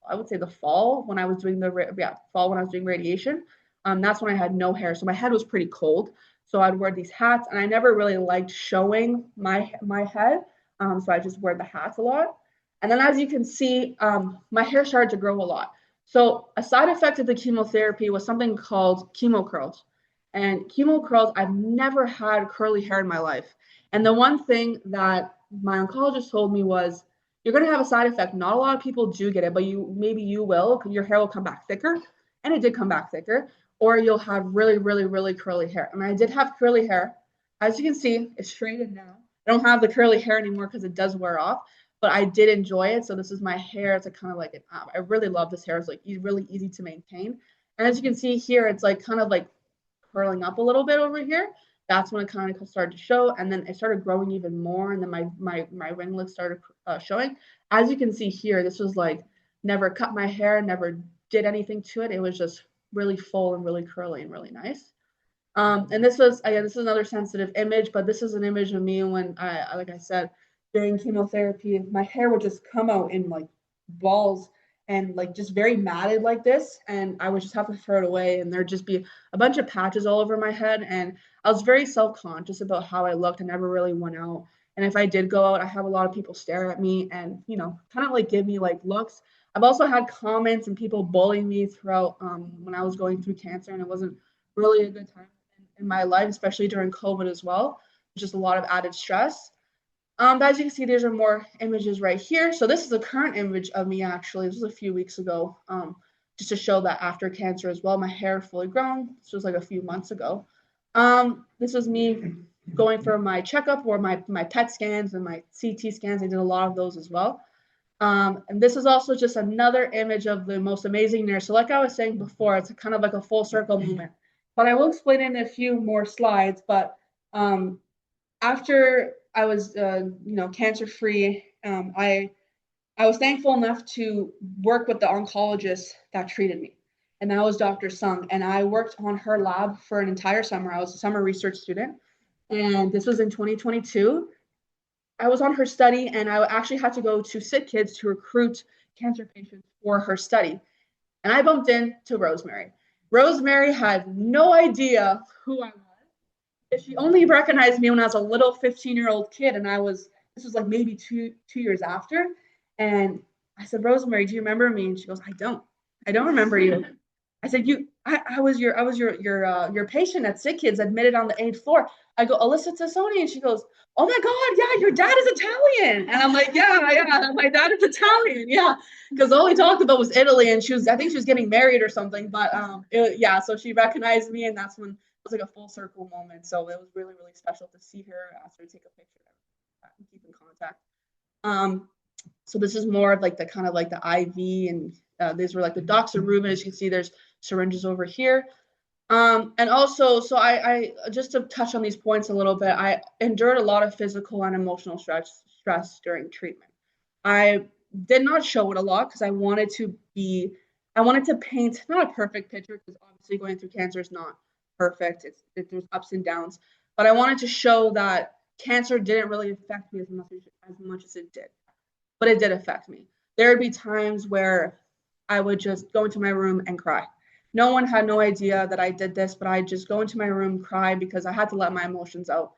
I would say the fall when I was doing fall when I was doing radiation. That's when I had no hair, so my head was pretty cold. So I'd wear these hats, and I never really liked showing my head. So I just wear the hats a lot. And then as you can see, my hair started to grow a lot. So a side effect of the chemotherapy was something called chemo curls. And chemo curls, I've never had curly hair in my life. And the one thing that my oncologist told me was, you're going to have a side effect. Not a lot of people do get it, but maybe you will. Your hair will come back thicker, and it did come back thicker. Or you'll have really, really, really curly hair. I mean, I did have curly hair. As you can see, it's straightened now. I don't have the curly hair anymore because it does wear off, but I did enjoy it. So this is my hair. It's a kind of like an I really love this hair. It's like really easy to maintain. And as you can see here, it's like kind of like curling up a little bit over here. That's when it kind of started to show, and then it started growing even more, and then my ringlets started showing. As you can see here, this was like never cut my hair, never did anything to it. It was just really full and really curly and really nice. And this is another sensitive image, but this is an image of me when like I said, during chemotherapy, my hair would just come out in like balls and like just very matted like this, and I would just have to throw it away, and there'd just be a bunch of patches all over my head, and I was very self-conscious about how I looked. I never really went out, and if I did go out, I have a lot of people stare at me and kind of like give me like looks. I've also had comments and people bullying me throughout when I was going through cancer, and it wasn't really a good time in my life, especially during COVID as well. Just a lot of added stress. But as you can see, these are more images right here. So this is a current image of me actually. This was a few weeks ago, just to show that after cancer as well, my hair fully grown. This was like a few months ago. This was me going for my checkup or my PET scans and my CT scans. I did a lot of those as well. And this is also just another image of the most amazing nurse. So like I was saying before, it's kind of like a full circle moment. But I will explain it in a few more slides. But after I was, cancer-free, I was thankful enough to work with the oncologist that treated me, and that was Dr. Sung. And I worked on her lab for an entire summer. I was a summer research student, and this was in 2022. I was on her study, and I actually had to go to Sick Kids to recruit cancer patients for her study. And I bumped into Rosemary. Rosemary had no idea who I was. She only recognized me when I was a little 15-year-old kid, and this was like maybe two years after. And I said, Rosemary, do you remember me? And she goes, I don't remember you. I said, I was your patient at Sick Kids, admitted on the 8th floor. I go, Allyssa Tassone, and she goes, oh my God, yeah, your dad is Italian. And I'm like, yeah, my dad is Italian, yeah, because all we talked about was Italy, and I think she was getting married or something. But so she recognized me, and that's when it was like a full circle moment. So it was really, really special to see her, ask her to take a picture, and keep in contact. So this is more of like the kind of like the IV, and these were like the doxorubin. As you can see, there's syringes over here. And also, so I just to touch on these points a little bit, I endured a lot of physical and emotional stress during treatment. I did not show it a lot because I wanted to paint not a perfect picture, because obviously going through cancer is not perfect. There's ups and downs, but I wanted to show that cancer didn't really affect me as much as it did, but it did affect me. There would be times where I would just go into my room and cry. No one had no idea that I did this, but I just go into my room, cry, because I had to let my emotions out.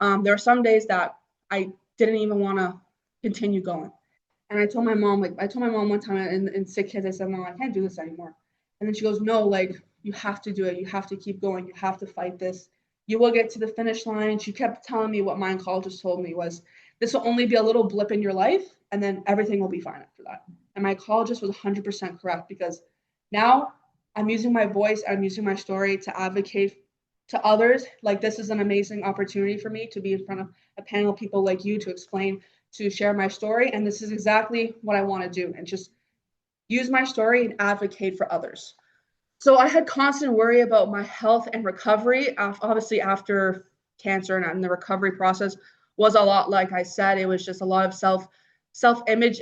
There were some days that I didn't even want to continue going. And I told my mom one time in Sick Kids, I said, Mom, I can't do this anymore. And then she goes, no, like, you have to do it. You have to keep going. You have to fight this. You will get to the finish line. She kept telling me what my oncologist told me was, this will only be a little blip in your life, and then everything will be fine after that. And my oncologist was 100% correct, because now I'm using my voice, I'm using my story to advocate to others. Like, this is an amazing opportunity for me to be in front of a panel of people like you, to explain, to share my story. And this is exactly what I want to do, and just use my story and advocate for others. So I had constant worry about my health and recovery. Obviously, after cancer, and the recovery process was a lot, like I said, it was just a lot of self-image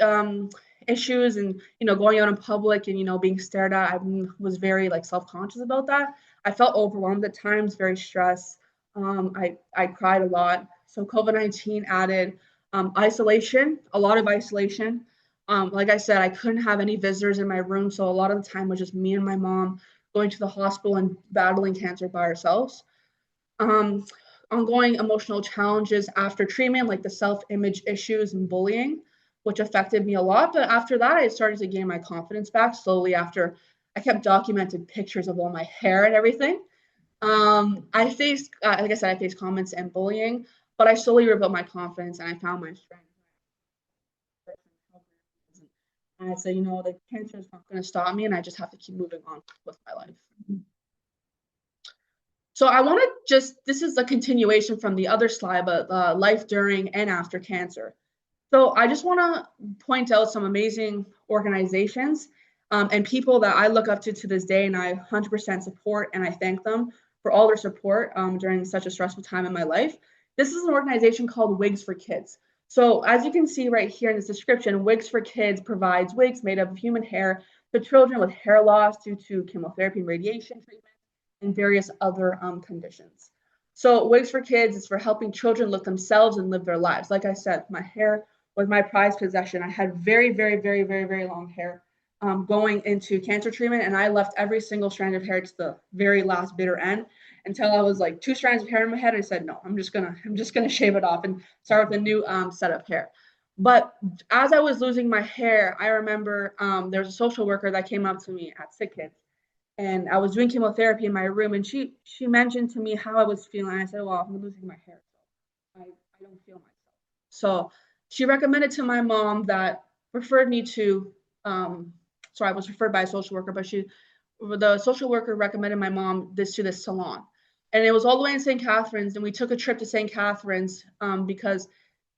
issues, and going out in public and being stared at. I was very like self-conscious about that. I felt overwhelmed at times, very stressed. I cried a lot. So COVID-19 added isolation, a lot of isolation. Like I said, I couldn't have any visitors in my room, so a lot of the time was just me and my mom going to the hospital and battling cancer by ourselves. Um, Ongoing emotional challenges after treatment, like the self-image issues and bullying, which affected me a lot. But after that, I started to gain my confidence back slowly after I kept documented pictures of all my hair and everything. I faced, like I said, I faced comments and bullying, but I slowly rebuilt my confidence and I found my strength. And I said, the cancer is not going to stop me, and I just have to keep moving on with my life. So I want to this is a continuation from the other slide, but life during and after cancer. So I just want to point out some amazing organizations and people that I look up to this day, and I 100% support, and I thank them for all their support during such a stressful time in my life. This is an organization called Wigs for Kids. So as you can see right here in this description, Wigs for Kids provides wigs made of human hair to children with hair loss due to chemotherapy and radiation treatment and various other conditions. So Wigs for Kids is for helping children look themselves and live their lives. Like I said, my hair was my prized possession. I had very, very, very, very, very long hair going into cancer treatment, and I left every single strand of hair to the very last bitter end until I was like 2 strands of hair in my head. I said, no, I'm just gonna shave it off and start with a new set of hair. But as I was losing my hair, I remember there was a social worker that came up to me at Sick Kids, and I was doing chemotherapy in my room, and she mentioned to me how I was feeling. I said, well, I'm losing my hair, so I don't feel myself. So she recommended to my mom that referred me to, so I was referred by a social worker, but the social worker recommended my mom to this salon. And it was all the way in St. Catharines, and we took a trip to St. Catharines because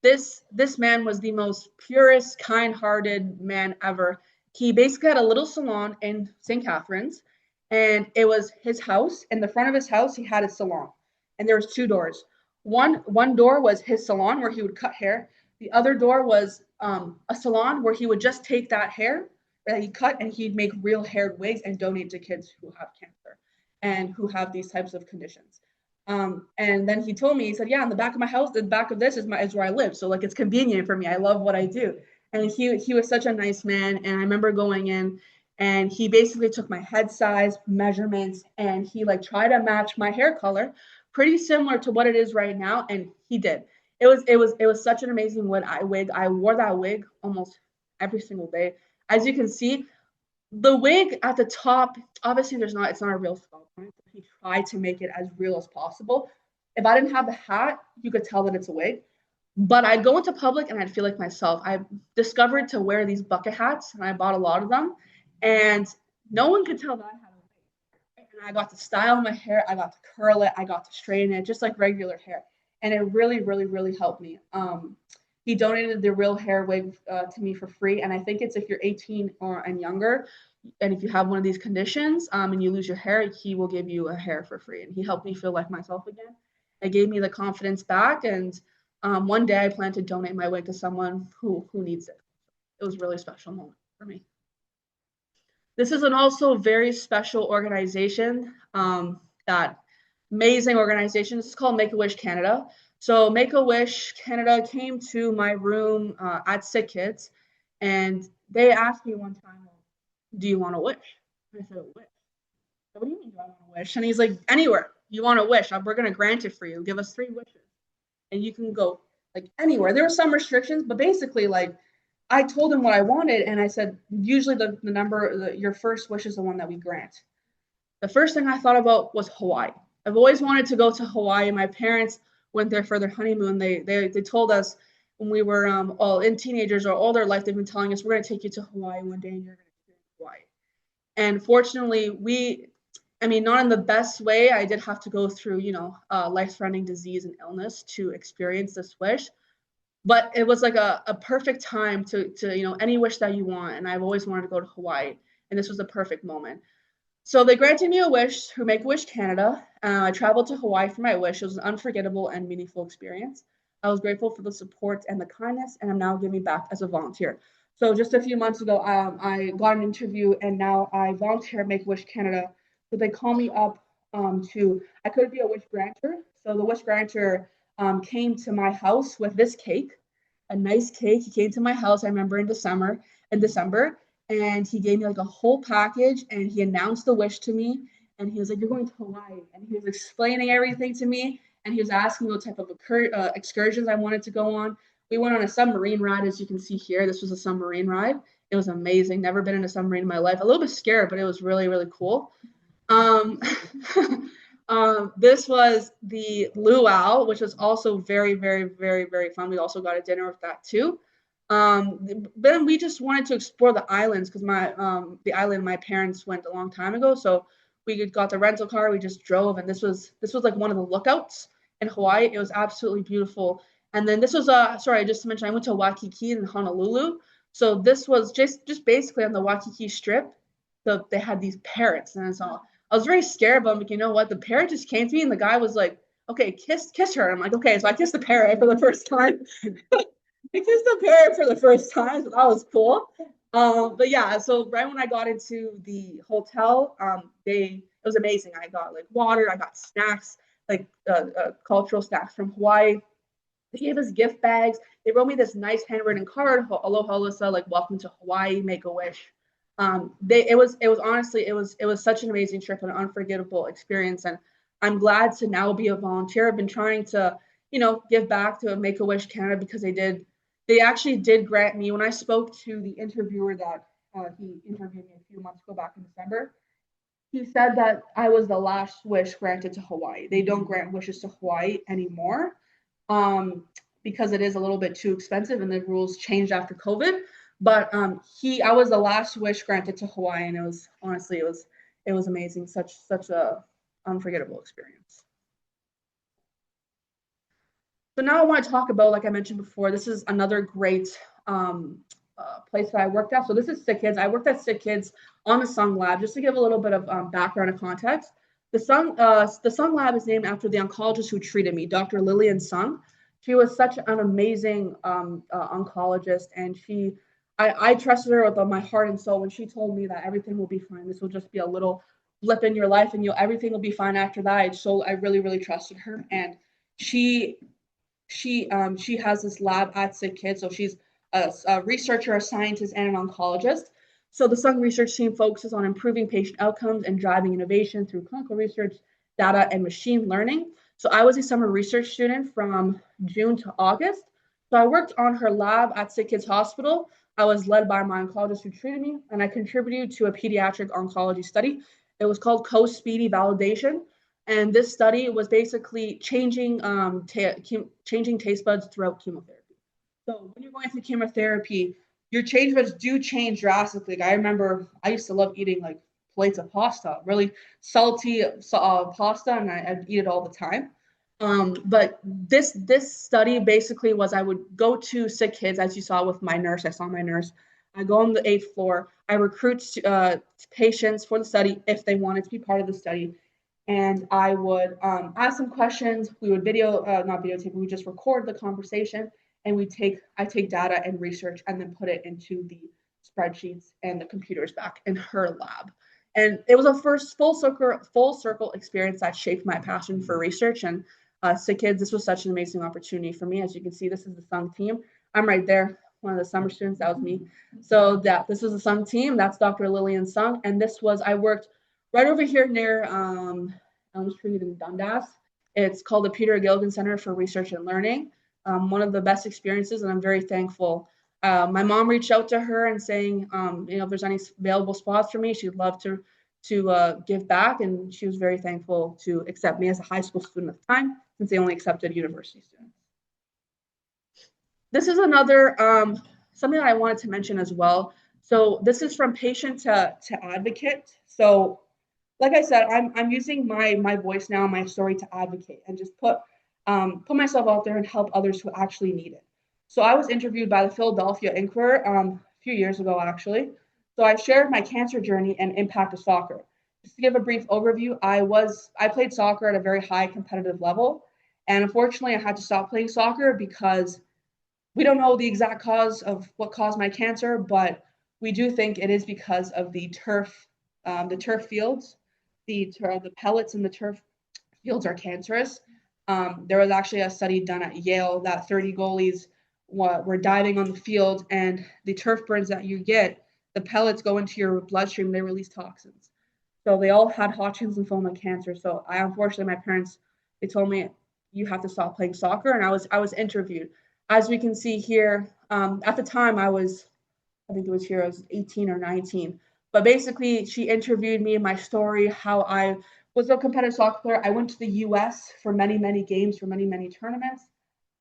this man was the most purest, kind-hearted man ever. He basically had a little salon in St. Catharines, and it was his house. In the front of his house, he had a salon, and there was 2 doors. One door was his salon where he would cut hair. The other door was a salon where he would just take that hair that he cut and he'd make real haired wigs and donate to kids who have cancer and who have these types of conditions. And then he told me, he said, yeah, in the back of my house, the back of this is where I live. So like it's convenient for me. I love what I do. And he was such a nice man. And I remember going in, and he basically took my head size, measurements, and he like tried to match my hair color, pretty similar to what it is right now. And he did. It was such an amazing wig. I wore that wig almost every single day. As you can see, the wig at the top, obviously it's not a real scalp, right? He tried to make it as real as possible. If I didn't have the hat, you could tell that it's a wig. But I'd go into public and I'd feel like myself. I discovered to wear these bucket hats, and I bought a lot of them, and no one could tell that I had a wig. And I got to style my hair, I got to curl it, I got to straighten it, just like regular hair. And it really, really, really helped me. He donated the real hair wig to me for free, and I think it's if you're 18 and younger, and if you have one of these conditions and you lose your hair, he will give you a hair for free. And he helped me feel like myself again. It gave me the confidence back, and one day I plan to donate my wig to someone who needs it. It was a really special moment for me. This is an also very special organization, that amazing organization. This is called Make-A-Wish Canada. So Make-A-Wish Canada came to my room at Sick Kids, and they asked me one time, do you want to wish? And I said, a wish? What do you mean, do I want to wish? And he's like, anywhere you want to wish, we're going to grant it for you. Give us 3 wishes. And you can go like anywhere. There were some restrictions, but basically like I told him what I wanted, and I said, usually your first wish is the one that we grant. The first thing I thought about was Hawaii. I've always wanted to go to Hawaii. My parents went there for their honeymoon. They told us when we were all in teenagers or all their life, they've been telling us, we're going to take you to Hawaii one day and you're going to experience Hawaii. And fortunately, not in the best way. I did have to go through, life-threatening disease and illness to experience this wish. But it was like a perfect time to any wish that you want. And I've always wanted to go to Hawaii. And this was a perfect moment. So they granted me a wish through Make-A-Wish Canada. I traveled to Hawaii for my wish. It was an unforgettable and meaningful experience. I was grateful for the support and the kindness, and I'm now giving back as a volunteer. So just a few months ago, I got an interview, and now I volunteer at Make-A-Wish Canada. So they call me up I could be a wish granter. So the wish granter came to my house with this cake, a nice cake. He came to my house, I remember in December, in December, and he gave me like a whole package, and he announced the wish to me, and he was like, "You're going to Hawaii," and he was explaining everything to me, and he was asking me what type of excursions I wanted to go on. We went on a submarine ride, as you can see here. This was a submarine ride. It was amazing. Never been in a submarine in my life. A little bit scared, but it was really, really cool. Um, this was the luau, which was also very, very, very, very fun. We also got a dinner with that too. Then we just wanted to explore the islands because the island my parents went a long time ago. So we got the rental car. We just drove, and this was like one of the lookouts in Hawaii. It was absolutely beautiful. And then this was sorry, just to mention, I went to Waikiki in Honolulu. So this was just basically on the Waikiki Strip. So they had these parrots, and I was very scared, but I'm like, you know what? The parrot just came to me, and the guy was like, "Okay, kiss her." I'm like, "Okay." So I kissed the parrot for the first time. I kissed the parrot for the first time, so that was cool. But yeah, so right when I got into the hotel, it was amazing. I got like water, I got snacks, like cultural snacks from Hawaii. They gave us gift bags. They wrote me this nice handwritten card, "Aloha Alyssa, like welcome to Hawaii, make a wish." It was honestly it was such an amazing trip and an unforgettable experience, and I'm glad to now be a volunteer. I've been trying to give back to Make a Wish Canada because they actually did grant me when I spoke to the interviewer that he interviewed me a few months ago back in December. He said that I was the last wish granted to Hawaii. They don't grant wishes to Hawaii anymore, um, because it is a little bit too expensive and the rules changed after COVID. But I was the last wish granted to Hawaii, and it was honestly it was amazing. Such a unforgettable experience. So now I want to talk about, like I mentioned before, this is another great place that I worked at. So this is Sick Kids. I worked at Sick Kids on the Sung Lab. Just to give a little bit of background and context, the Sung Lab is named after the oncologist who treated me, Dr. Lillian Sung. She was such an amazing oncologist, and I trusted her with all my heart and soul when she told me that everything will be fine. This will just be a little blip in your life, and everything will be fine after that. I really, really trusted her, and she she has this lab at Sick Kids, so she's a researcher, a scientist, and an oncologist. So the Sung research team focuses on improving patient outcomes and driving innovation through clinical research, data, and machine learning. So I was a summer research student from June to August. So I worked on her lab at Sick Kids Hospital. I was led by my oncologist who treated me, and I contributed to a pediatric oncology study. It was called Co-Speedy Validation, and this study was basically changing taste buds throughout chemotherapy. So when you're going through chemotherapy, your taste buds do change drastically. Like I remember I used to love eating like plates of pasta, really salty pasta, and I'd eat it all the time. But this study basically was I would go to Sick Kids, as you saw with my nurse. I saw my nurse. I go on the 8th floor. I recruit patients for the study if they wanted to be part of the study, and I would ask some questions. We would not videotape, we would just record the conversation, and I take data and research and then put it into the spreadsheets and the computers back in her lab. And it was a first full circle experience that shaped my passion for research. And Sick Kids, this was such an amazing opportunity for me. As you can see, this is the Sung team. I'm right there, one of the summer students. That was me. So this was the Sung team. That's Dr. Lillian Sung, and I worked right over here near Elm Street in Dundas. It's called the Peter Gilligan Center for Research and Learning. One of the best experiences, and I'm very thankful. My mom reached out to her and saying, if there's any available spots for me, she'd love to give back, and she was very thankful to accept me as a high school student at the time, since they only accepted university students. This is another something that I wanted to mention as well. So this is from patient to advocate. So like I said, I'm using my voice now, my story, to advocate and just put myself out there and help others who actually need it. So I was interviewed by the Philadelphia Inquirer a few years ago, actually. So I shared my cancer journey and impact of soccer. Just to give a brief overview, I played soccer at a very high competitive level, and unfortunately, I had to stop playing soccer because we don't know the exact cause of what caused my cancer, but we do think it is because of the turf fields. The pellets in the turf fields are cancerous. There was actually a study done at Yale that 30 goalies were diving on the field, and the turf burns that you get, the pellets go into your bloodstream, they release toxins. So they all had Hodgkin's lymphoma, cancer. So I, unfortunately, my parents, they told me you have to stop playing soccer, and I was interviewed. As we can see here, at the time I think it was here, I was 18 or 19. But basically, she interviewed me and my story, how I was a competitive soccer player. I went to the US for many, many games, for many, many tournaments.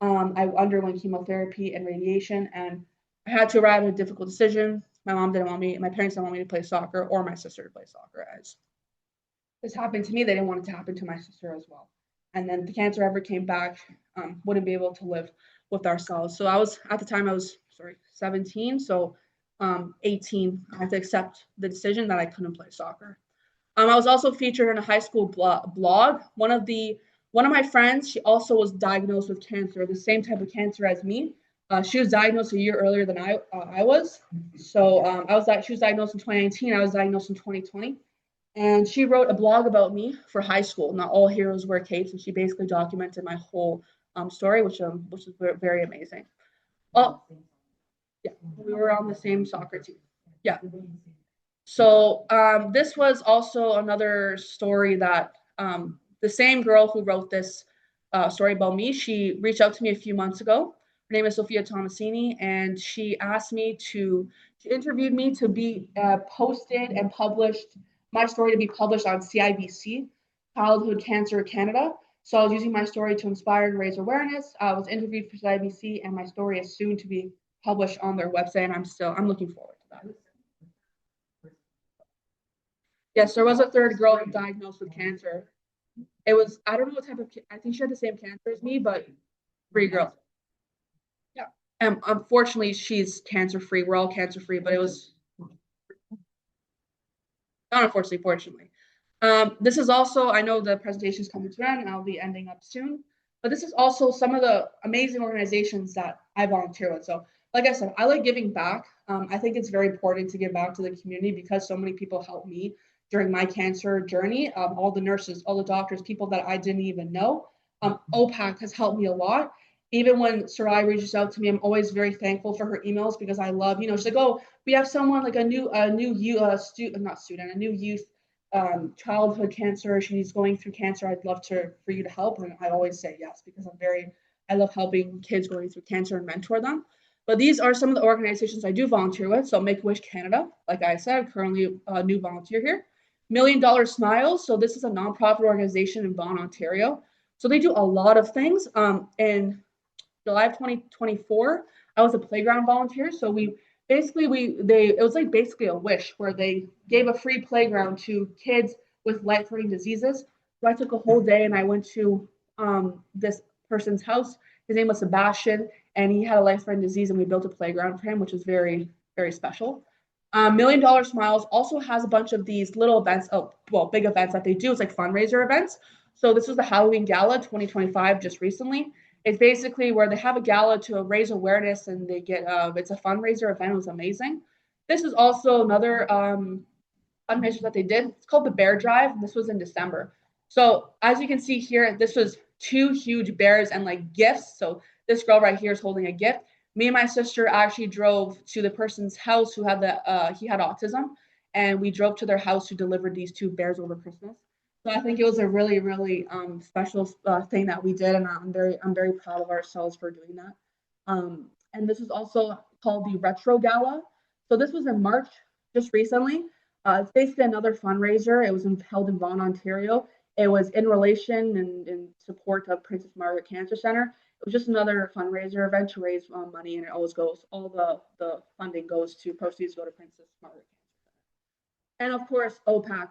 I underwent chemotherapy and radiation, and I had to arrive at a difficult decision. My mom didn't want me, my parents didn't want me to play soccer or my sister to play soccer. As this happened to me, they didn't want it to happen to my sister as well. And then the cancer ever came back, wouldn't be able to live with ourselves. So I was, at the time, I was, 17. So 18, I had to accept the decision that I couldn't play soccer. I was also featured in a high school blog. One of my friends, she also was diagnosed with cancer, the same type of cancer as me. She was diagnosed a year earlier than I was. So she was diagnosed in 2019. I was diagnosed in 2020. And she wrote a blog about me for high school. Not all heroes wear capes, and she basically documented my whole story, which is very amazing. Oh, yeah, we were on the same soccer team. Yeah. So this was also another story that the same girl who wrote this story about me, she reached out to me a few months ago. Her name is Sophia Tomasini, and she asked me she interviewed me to be posted and published, my story to be published on CIBC, Childhood Cancer Canada. So I was using my story to inspire and raise awareness. I was interviewed for CIBC, and my story is soon to be published on their website, and I'm looking forward to that. Yes, there was a third girl diagnosed with cancer. It was, I don't know what type of, I think she had the same cancer as me, but three girls. Yeah. And unfortunately, she's cancer free. We're all cancer free, but it was not unfortunately, fortunately. This is also, I know the presentation is coming to an end and I'll be ending up soon, but this is also some of the amazing organizations that I volunteer with. So, like I said, I like giving back. I think it's very important to give back to the community because so many people helped me during my cancer journey. All the nurses, all the doctors, people that I didn't even know. OPACC has helped me a lot. Even when Sarai reaches out to me, I'm always very thankful for her emails because I love, she's like, oh, we have someone like a new student, a new youth childhood cancer. She's going through cancer. I'd love for you to help. And I always say yes because I love helping kids going through cancer and mentor them. But these are some of the organizations I do volunteer with. So Make-A-Wish Canada, like I said, currently a new volunteer here. $1 Million Smiles. So this is a nonprofit organization in Vaughan, Ontario. So they do a lot of things. In July of 2024, I was a playground volunteer. So it was like basically a wish where they gave a free playground to kids with life-threatening diseases. So I took a whole day and I went to this person's house. His name was Sebastian, and he had a life-threatening disease, and we built a playground for him, which was very, very special. $1 Million Smiles also has a bunch of these little events, big events that they do. It's like fundraiser events. So this was the Halloween Gala 2025 just recently. It's basically where they have a gala to raise awareness, and they get it's a fundraiser event. It was amazing. This is also another fundraiser that they did. It's called the Bear Drive. This was in December. So as you can see here, this was 2 huge bears and like gifts. So this girl right here is holding a gift. Me and my sister actually drove to the person's house who had he had autism, and we drove to their house to deliver these 2 bears over Christmas. So I think it was a really, really special thing that we did, and I'm very proud of ourselves for doing that. And this is also called the Retro Gala. So this was in March, just recently. It's basically another fundraiser. It was held in Vaughan, Ontario. It was in relation and in support of Princess Margaret Cancer Center. It was just another fundraiser event to raise money, and it always goes, all the funding proceeds go to Princess Margaret Cancer Center. And of course, OPACC.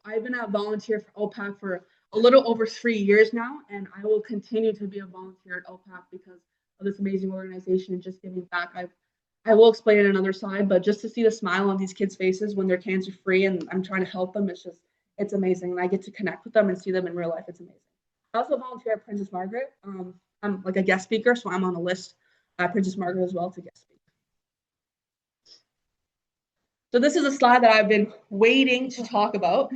I've been a volunteer for OPACC for a little over 3 years now, and I will continue to be a volunteer at OPACC because of this amazing organization and just giving back. I will explain it another side, but just to see the smile on these kids' faces when they're cancer free and I'm trying to help them, it's amazing. And I get to connect with them and see them in real life. It's amazing. I also volunteer at Princess Margaret. I'm like a guest speaker, so I'm on a list at Princess Margaret as well to guest speak. So this is a slide that I've been waiting to talk about.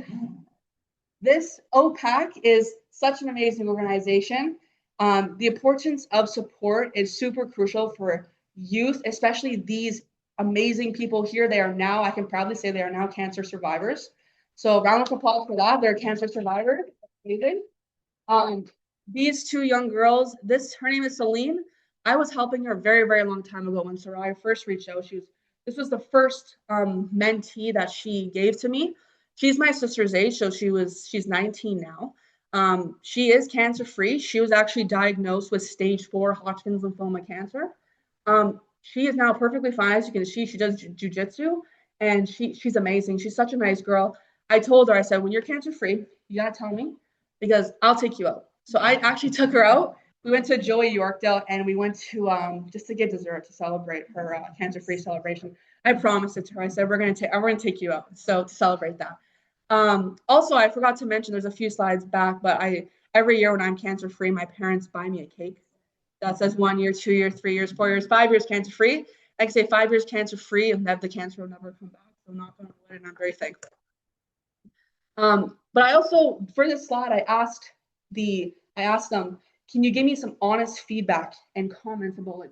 This OPACC is such an amazing organization. The importance of support is super crucial for youth, especially these amazing people here. They are now, I can proudly say they are now cancer survivors. So round of applause for that. They're cancer survivors. Amazing. Um, these two young girls, her name is Celine. I was helping her a very, very long time ago when Soraya first reached out. This was the first mentee that she gave to me. She's my sister's age, so she's 19 now. She is cancer free. She was actually diagnosed with stage 4 Hodgkin's lymphoma cancer. She is now perfectly fine. As you can see, she does jujitsu, and she's amazing. She's such a nice girl. I told her, I said, when you're cancer free, you gotta tell me because I'll take you out. So I actually took her out. We went to Joey Yorkdale and we went to just to get dessert to celebrate her cancer-free celebration. I promised it to her. I said we're gonna take you out. So to celebrate that. Also, I forgot to mention there's a few slides back, but every year when I'm cancer-free, my parents buy me a cake that says 1 year, 2 years, 3 years, 4 years, 5 years cancer-free. I can say 5 years cancer-free and that the cancer will never come back. So knock on wood, and I'm very thankful. But I also, for this slide, I asked them, can you give me some honest feedback and comments about like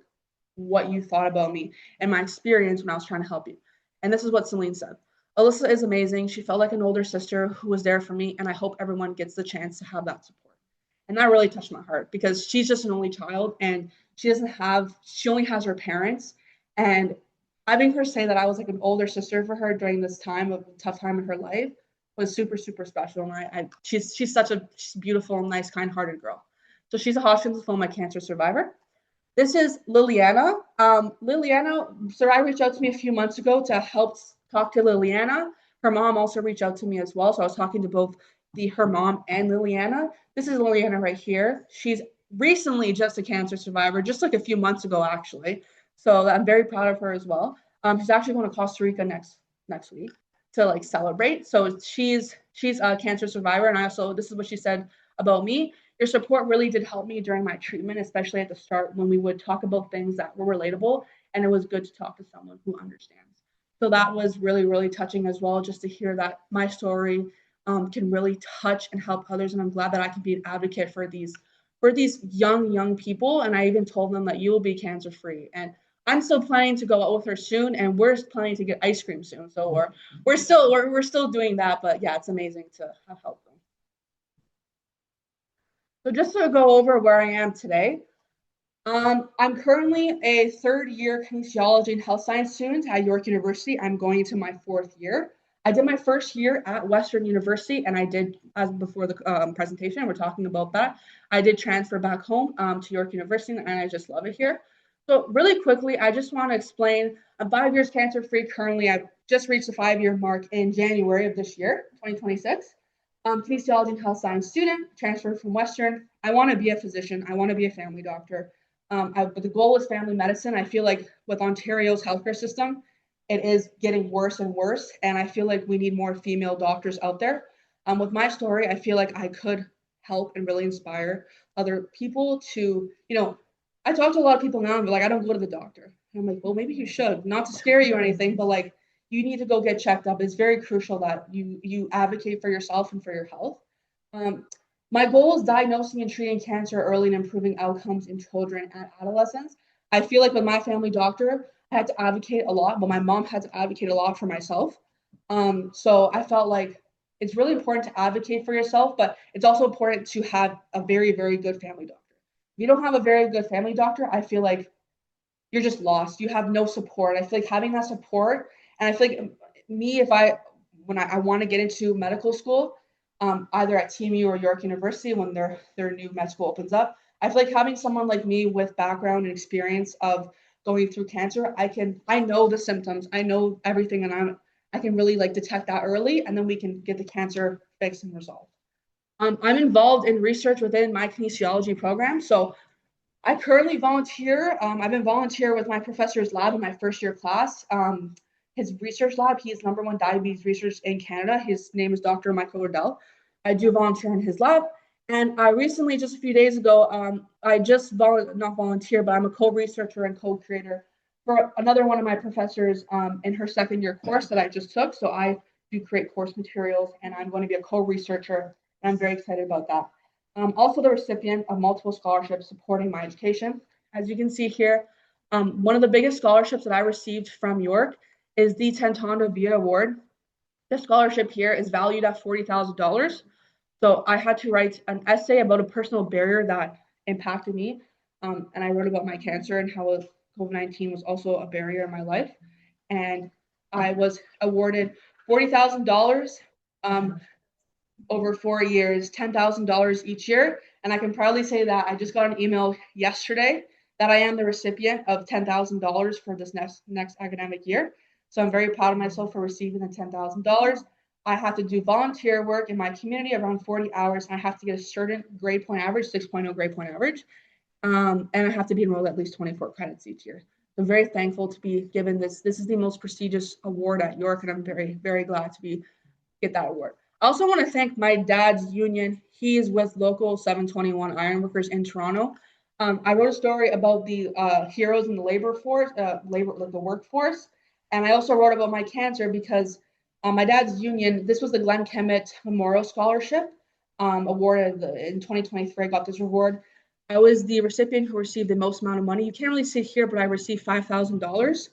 what you thought about me and my experience when I was trying to help you? And this is what Celine said. Allyssa is amazing. She felt like an older sister who was there for me, and I hope everyone gets the chance to have that support. And that really touched my heart because she's just an only child and she only has her parents. And having her say that I was like an older sister for her during this time of tough time in her life was super, super special. And she's such a beautiful, nice, kind-hearted girl. So she's a Hodgkin's lymphoma cancer survivor. This is Liliana. Liliana, Sarai reached out to me a few months ago to help talk to Liliana. Her mom also reached out to me as well. So I was talking to both her mom and Liliana. This is Liliana right here. She's recently just a cancer survivor, just like a few months ago, actually. So I'm very proud of her as well. She's actually going to Costa Rica next week to like celebrate. So she's a cancer survivor. And this is what she said about me. Your support really did help me during my treatment, especially at the start when we would talk about things that were relatable. And it was good to talk to someone who understands. So that was really, really touching as well, just to hear that my story can really touch and help others. And I'm glad that I can be an advocate for these young people. And I even told them that you will be cancer free. And I'm still planning to go out with her soon, and we're planning to get ice cream soon. So we're still doing that. But yeah, it's amazing to have helped them. So just to go over where I am today, I'm currently a third-year kinesiology and health science student at York University. I'm going into my 4th year. I did my first year at Western University, and I did, as before the presentation, we're talking about that, I did transfer back home to York University, and I just love it here. So really quickly, I just want to explain, I'm 5 years cancer-free currently. I've just reached the 5-year mark in January of this year, 2026. Kinesiology and health science student, transferred from Western. I want to be a physician. I want to be a family doctor. But the goal is family medicine. I feel like with Ontario's healthcare system, it is getting worse and worse. And I feel like we need more female doctors out there. With my story, I feel like I could help and really inspire other people to, I talk to a lot of people now and be like, I don't go to the doctor. And I'm like, well, maybe you should, not to scare you or anything, but like, you need to go get checked up. It's very crucial that you advocate for yourself and for your health. My goal is diagnosing and treating cancer early and improving outcomes in children and adolescents. I feel like with my family doctor, I had to advocate a lot, but my mom had to advocate a lot for myself. So I felt like it's really important to advocate for yourself, but it's also important to have a very, very good family doctor. If you don't have a very good family doctor, I feel like you're just lost. You have no support. I feel like having that support, and I feel like me, when I want to get into medical school, either at TMU or York University when their new med school opens up, I feel like having someone like me with background and experience of going through cancer, I know the symptoms, I know everything, and I can really like detect that early, and then we can get the cancer fixed and resolved. I'm involved in research within my kinesiology program. So I currently volunteer. I've been volunteer with my professor's lab in my first year class. His research lab, he is #1 diabetes research in Canada. His name is Dr. Michael Riddell. I do volunteer in his lab. And I recently, just a few days ago, I just not volunteer, but I'm a co-researcher and co-creator for another one of my professors in her 2nd year course that I just took. So I do create course materials, and I'm going to be a co-researcher, and I'm very excited about that. Also the recipient of multiple scholarships supporting my education. As you can see here, one of the biggest scholarships that I received from York is the Tantando Via Award. The scholarship here is valued at $40,000. So I had to write an essay about a personal barrier that impacted me. And I wrote about my cancer and how COVID-19 was also a barrier in my life. And I was awarded $40,000 over 4 years, $10,000 each year. And I can proudly say that I just got an email yesterday that I am the recipient of $10,000 for this next academic year. So I'm very proud of myself for receiving the $10,000. I have to do volunteer work in my community around 40 hours, and I have to get a certain grade point average, 6.0 grade point average. And I have to be enrolled at least 24 credits each year. I'm very thankful to be given this. This is the most prestigious award at York, and I'm very, very glad to get that award. I also want to thank my dad's union. He is with Local 721 Ironworkers in Toronto. I wrote a story about the heroes in the labor force, the workforce, and I also wrote about my cancer because my dad's union. This was the Glenn Kemet Memorial Scholarship awarded in 2023. I got this award. I was the recipient who received the most amount of money. You can't really see here, but I received $5,000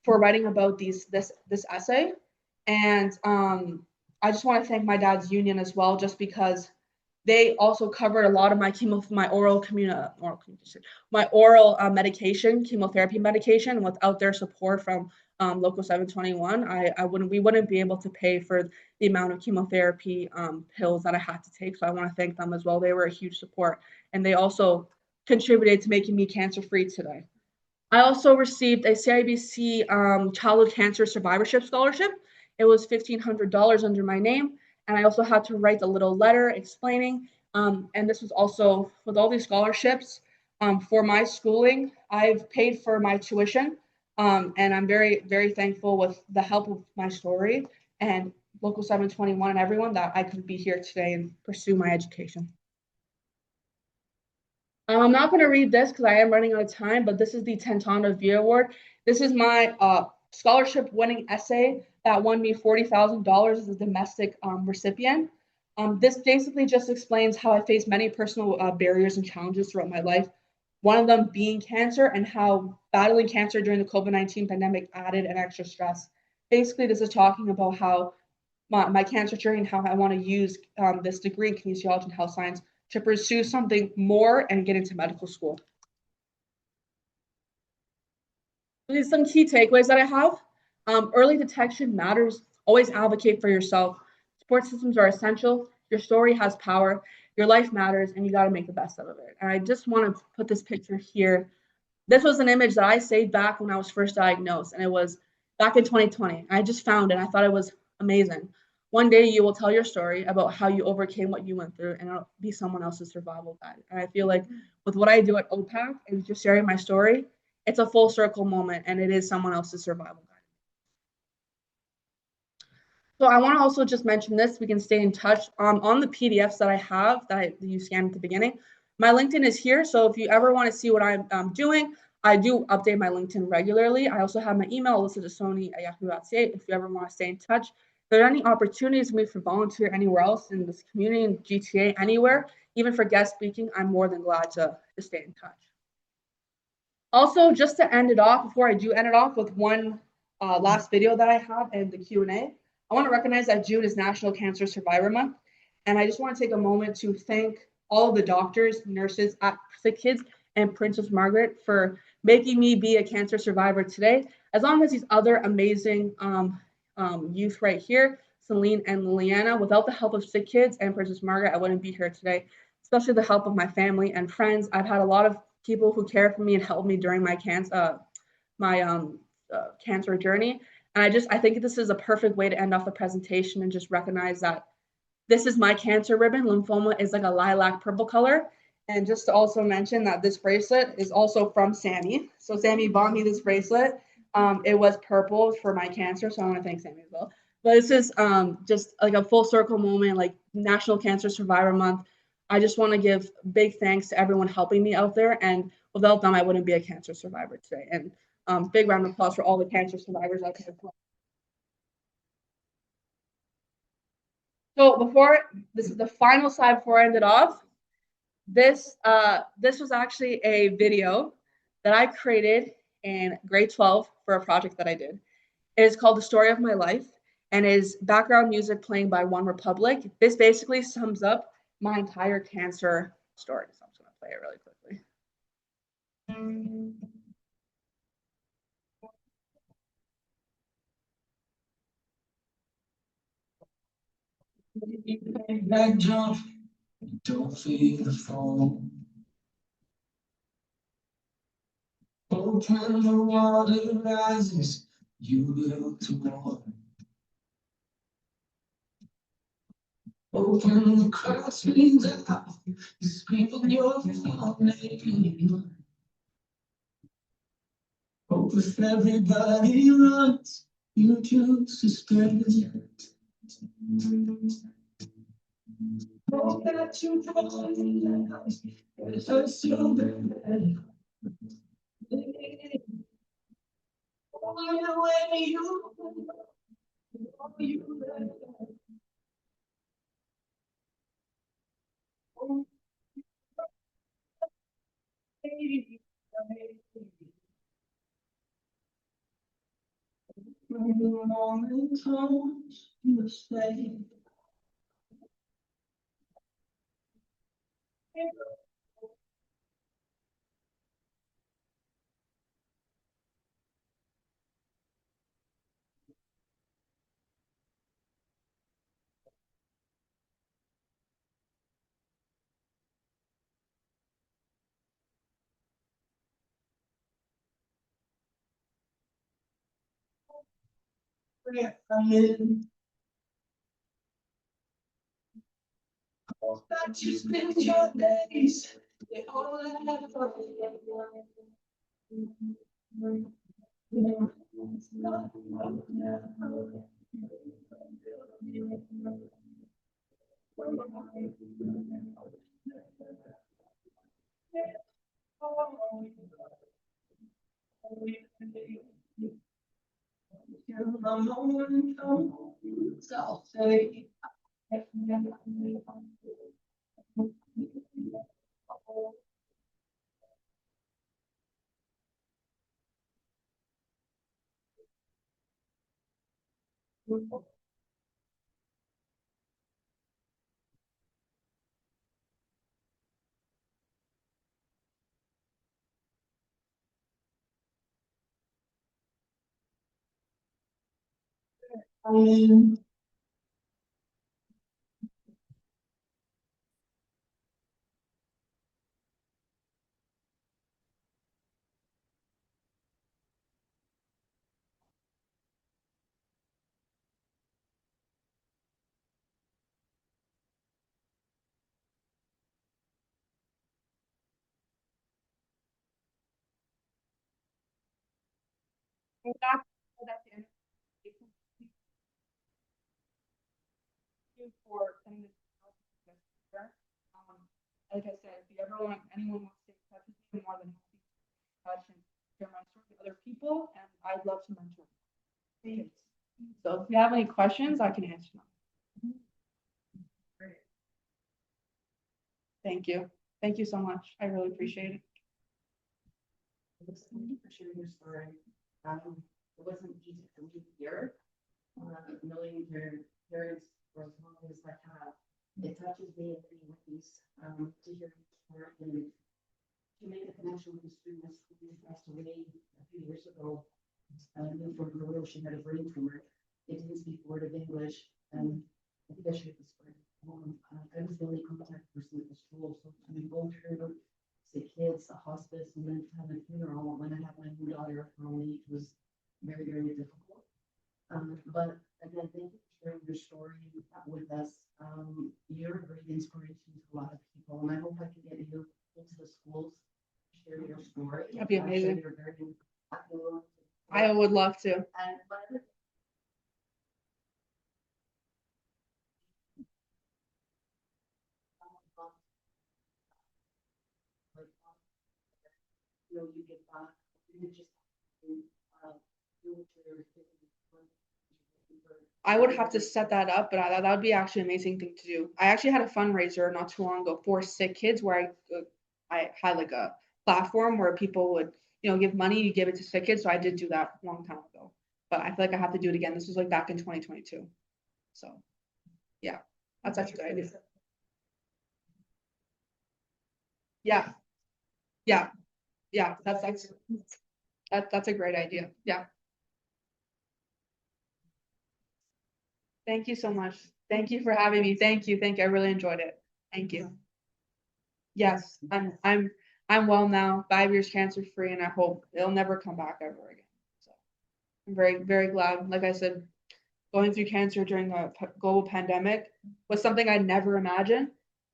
for writing about this essay. And I just want to thank my dad's union as well, just because they also covered a lot of my oral medication, chemotherapy medication. And without their support from Local 721, we wouldn't be able to pay for the amount of chemotherapy pills that I had to take. So I want to thank them as well. They were a huge support, and they also contributed to making me cancer-free today. I also received a CIBC Childhood Cancer Survivorship Scholarship. It was $1,500 under my name, and I also had to write a little letter explaining. And this was also with all these scholarships for my schooling. I've paid for my tuition, and I'm very, very thankful with the help of my story and Local 721 and everyone that I could be here today and pursue my education. I'm not going to read this because I am running out of time, but this is the Tantando Via Award. This is my scholarship winning essay that won me $40,000 as a domestic recipient. This basically just explains how I faced many personal barriers and challenges throughout my life. One of them being cancer, and how battling cancer during the COVID-19 pandemic added an extra stress. Basically, this is talking about how my cancer journey and how I want to use this degree in kinesiology and health science to pursue something more and get into medical school. These are some key takeaways that I have. Early detection matters. Always advocate for yourself. Support systems are essential. Your story has power. Your life matters, and you got to make the best out of it. And I just want to put this picture here. This was an image that I saved back when I was first diagnosed, and it was back in 2020. I just found it. I thought it was amazing. One day you will tell your story about how you overcame what you went through, and it'll be someone else's survival guide. And I feel like with what I do at OPACC and just sharing my story, it's a full circle moment, and it is someone else's survival guide. So I want to also just mention this. We can stay in touch on the PDFs that I have that you scanned at the beginning. My LinkedIn is here, so if you ever want to see what I'm doing, I do update my LinkedIn regularly. I also have my email, allyssatassone@yahoo.ca, if you ever want to stay in touch. If there are any opportunities for me to volunteer anywhere else in this community, in GTA, anywhere, even for guest speaking, I'm more than glad to stay in touch. Also, just to end it off, before I do end it off with one last video that I have and the Q&A, I want to recognize that June is National Cancer Survivor Month. And I just want to take a moment to thank all of the doctors, nurses at Sick Kids and Princess Margaret for making me be a cancer survivor today, as long as these other amazing youth right here, Celine and Liliana. Without the help of Sick Kids and Princess Margaret, I wouldn't be here today, especially the help of my family and friends. I've had a lot of people who care for me and help me during my cancer journey. And I think this is a perfect way to end off the presentation and just recognize that this is my cancer ribbon. Lymphoma is like a lilac purple color. And just to also mention that this bracelet is also from Sammy. So Sammy bought me this bracelet. It was purple for my cancer, so I want to thank Sammy as well. But this is just like a full circle moment, like National Cancer Survivor Month. I just want to give big thanks to everyone helping me out there. And without them, I wouldn't be a cancer survivor today. And big round of applause for all the cancer survivors out there. So before this is the final slide before I end it off. This was actually a video that I created in grade 12 for a project that I did. It is called The Story of My Life and is background music playing by One Republic. This basically sums up my entire cancer story. So I'm just gonna play it really quickly. That jump, don't feel the fall. Open the water rises, you look toward. Open the crosswinds out, you scream your name. Hope if everybody runs, you choose to stay. Hope that you find it hurts so bad. When the moment comes, you stay. I'm in. That you spend your days. They all have a moment comes, I'll say. I'm in. That's the end of the presentation. Thank you for sending this out. Like I said, if you ever want anyone wants to get in touch with me, I'm more than happy to touch and share my story with other people, and I'd love to mentor kids. So if you have any questions, I can answer them. Thank you. Thank you so much. I really appreciate it. Thank you for sharing your story. It wasn't easy for me to hear. Knowing your parents for as long as I have, it touches me in many ways. To hear your story and to make a connection with the students who passed away a few years ago. From Peru, she had a brain tumor. They didn't speak a word of English, and I think I shared this story. I was the only contact person at the school, so to go through the kids, a hospice, and then to have a funeral when I had my new daughter her own age was very, very difficult. But again, thank you for sharing your story with us. You're a great inspiration to a lot of people, and I hope I can get you into the schools to share your story. That'd be amazing. You're very active. I would love to. And but you get back, you just do what you're I would have to set that up, but that would be actually an amazing thing to do. I actually had a fundraiser not too long ago for sick kids where I had like a platform where people would, give money, you give it to sick kids. So I did do that a long time ago, but I feel like I have to do it again. This was like back in 2022. So yeah, that's actually a good idea. Yeah, yeah, yeah. That's a great idea. Yeah. Thank you so much. Thank you for having me. Thank you. Thank you. I really enjoyed it. Thank you. Yes, I'm well now, 5 years cancer free, and I hope it'll never come back ever again. So I'm very, very glad. Like I said, going through cancer during a global pandemic was something I never imagined.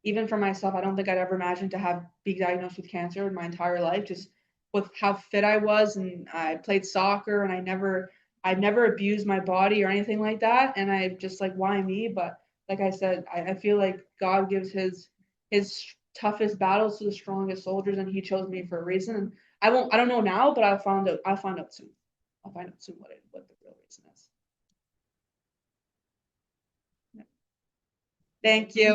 Even for myself, I don't think I'd ever imagined to have be diagnosed with cancer in my entire life, just with how fit I was, and I played soccer, and I'd never abused my body or anything like that. And I just like, why me? But like I said, I feel like God gives his toughest battles to the strongest soldiers, and he chose me for a reason. And I don't know now, but I'll find out soon. I'll find out soon what the real reason is. Thank you.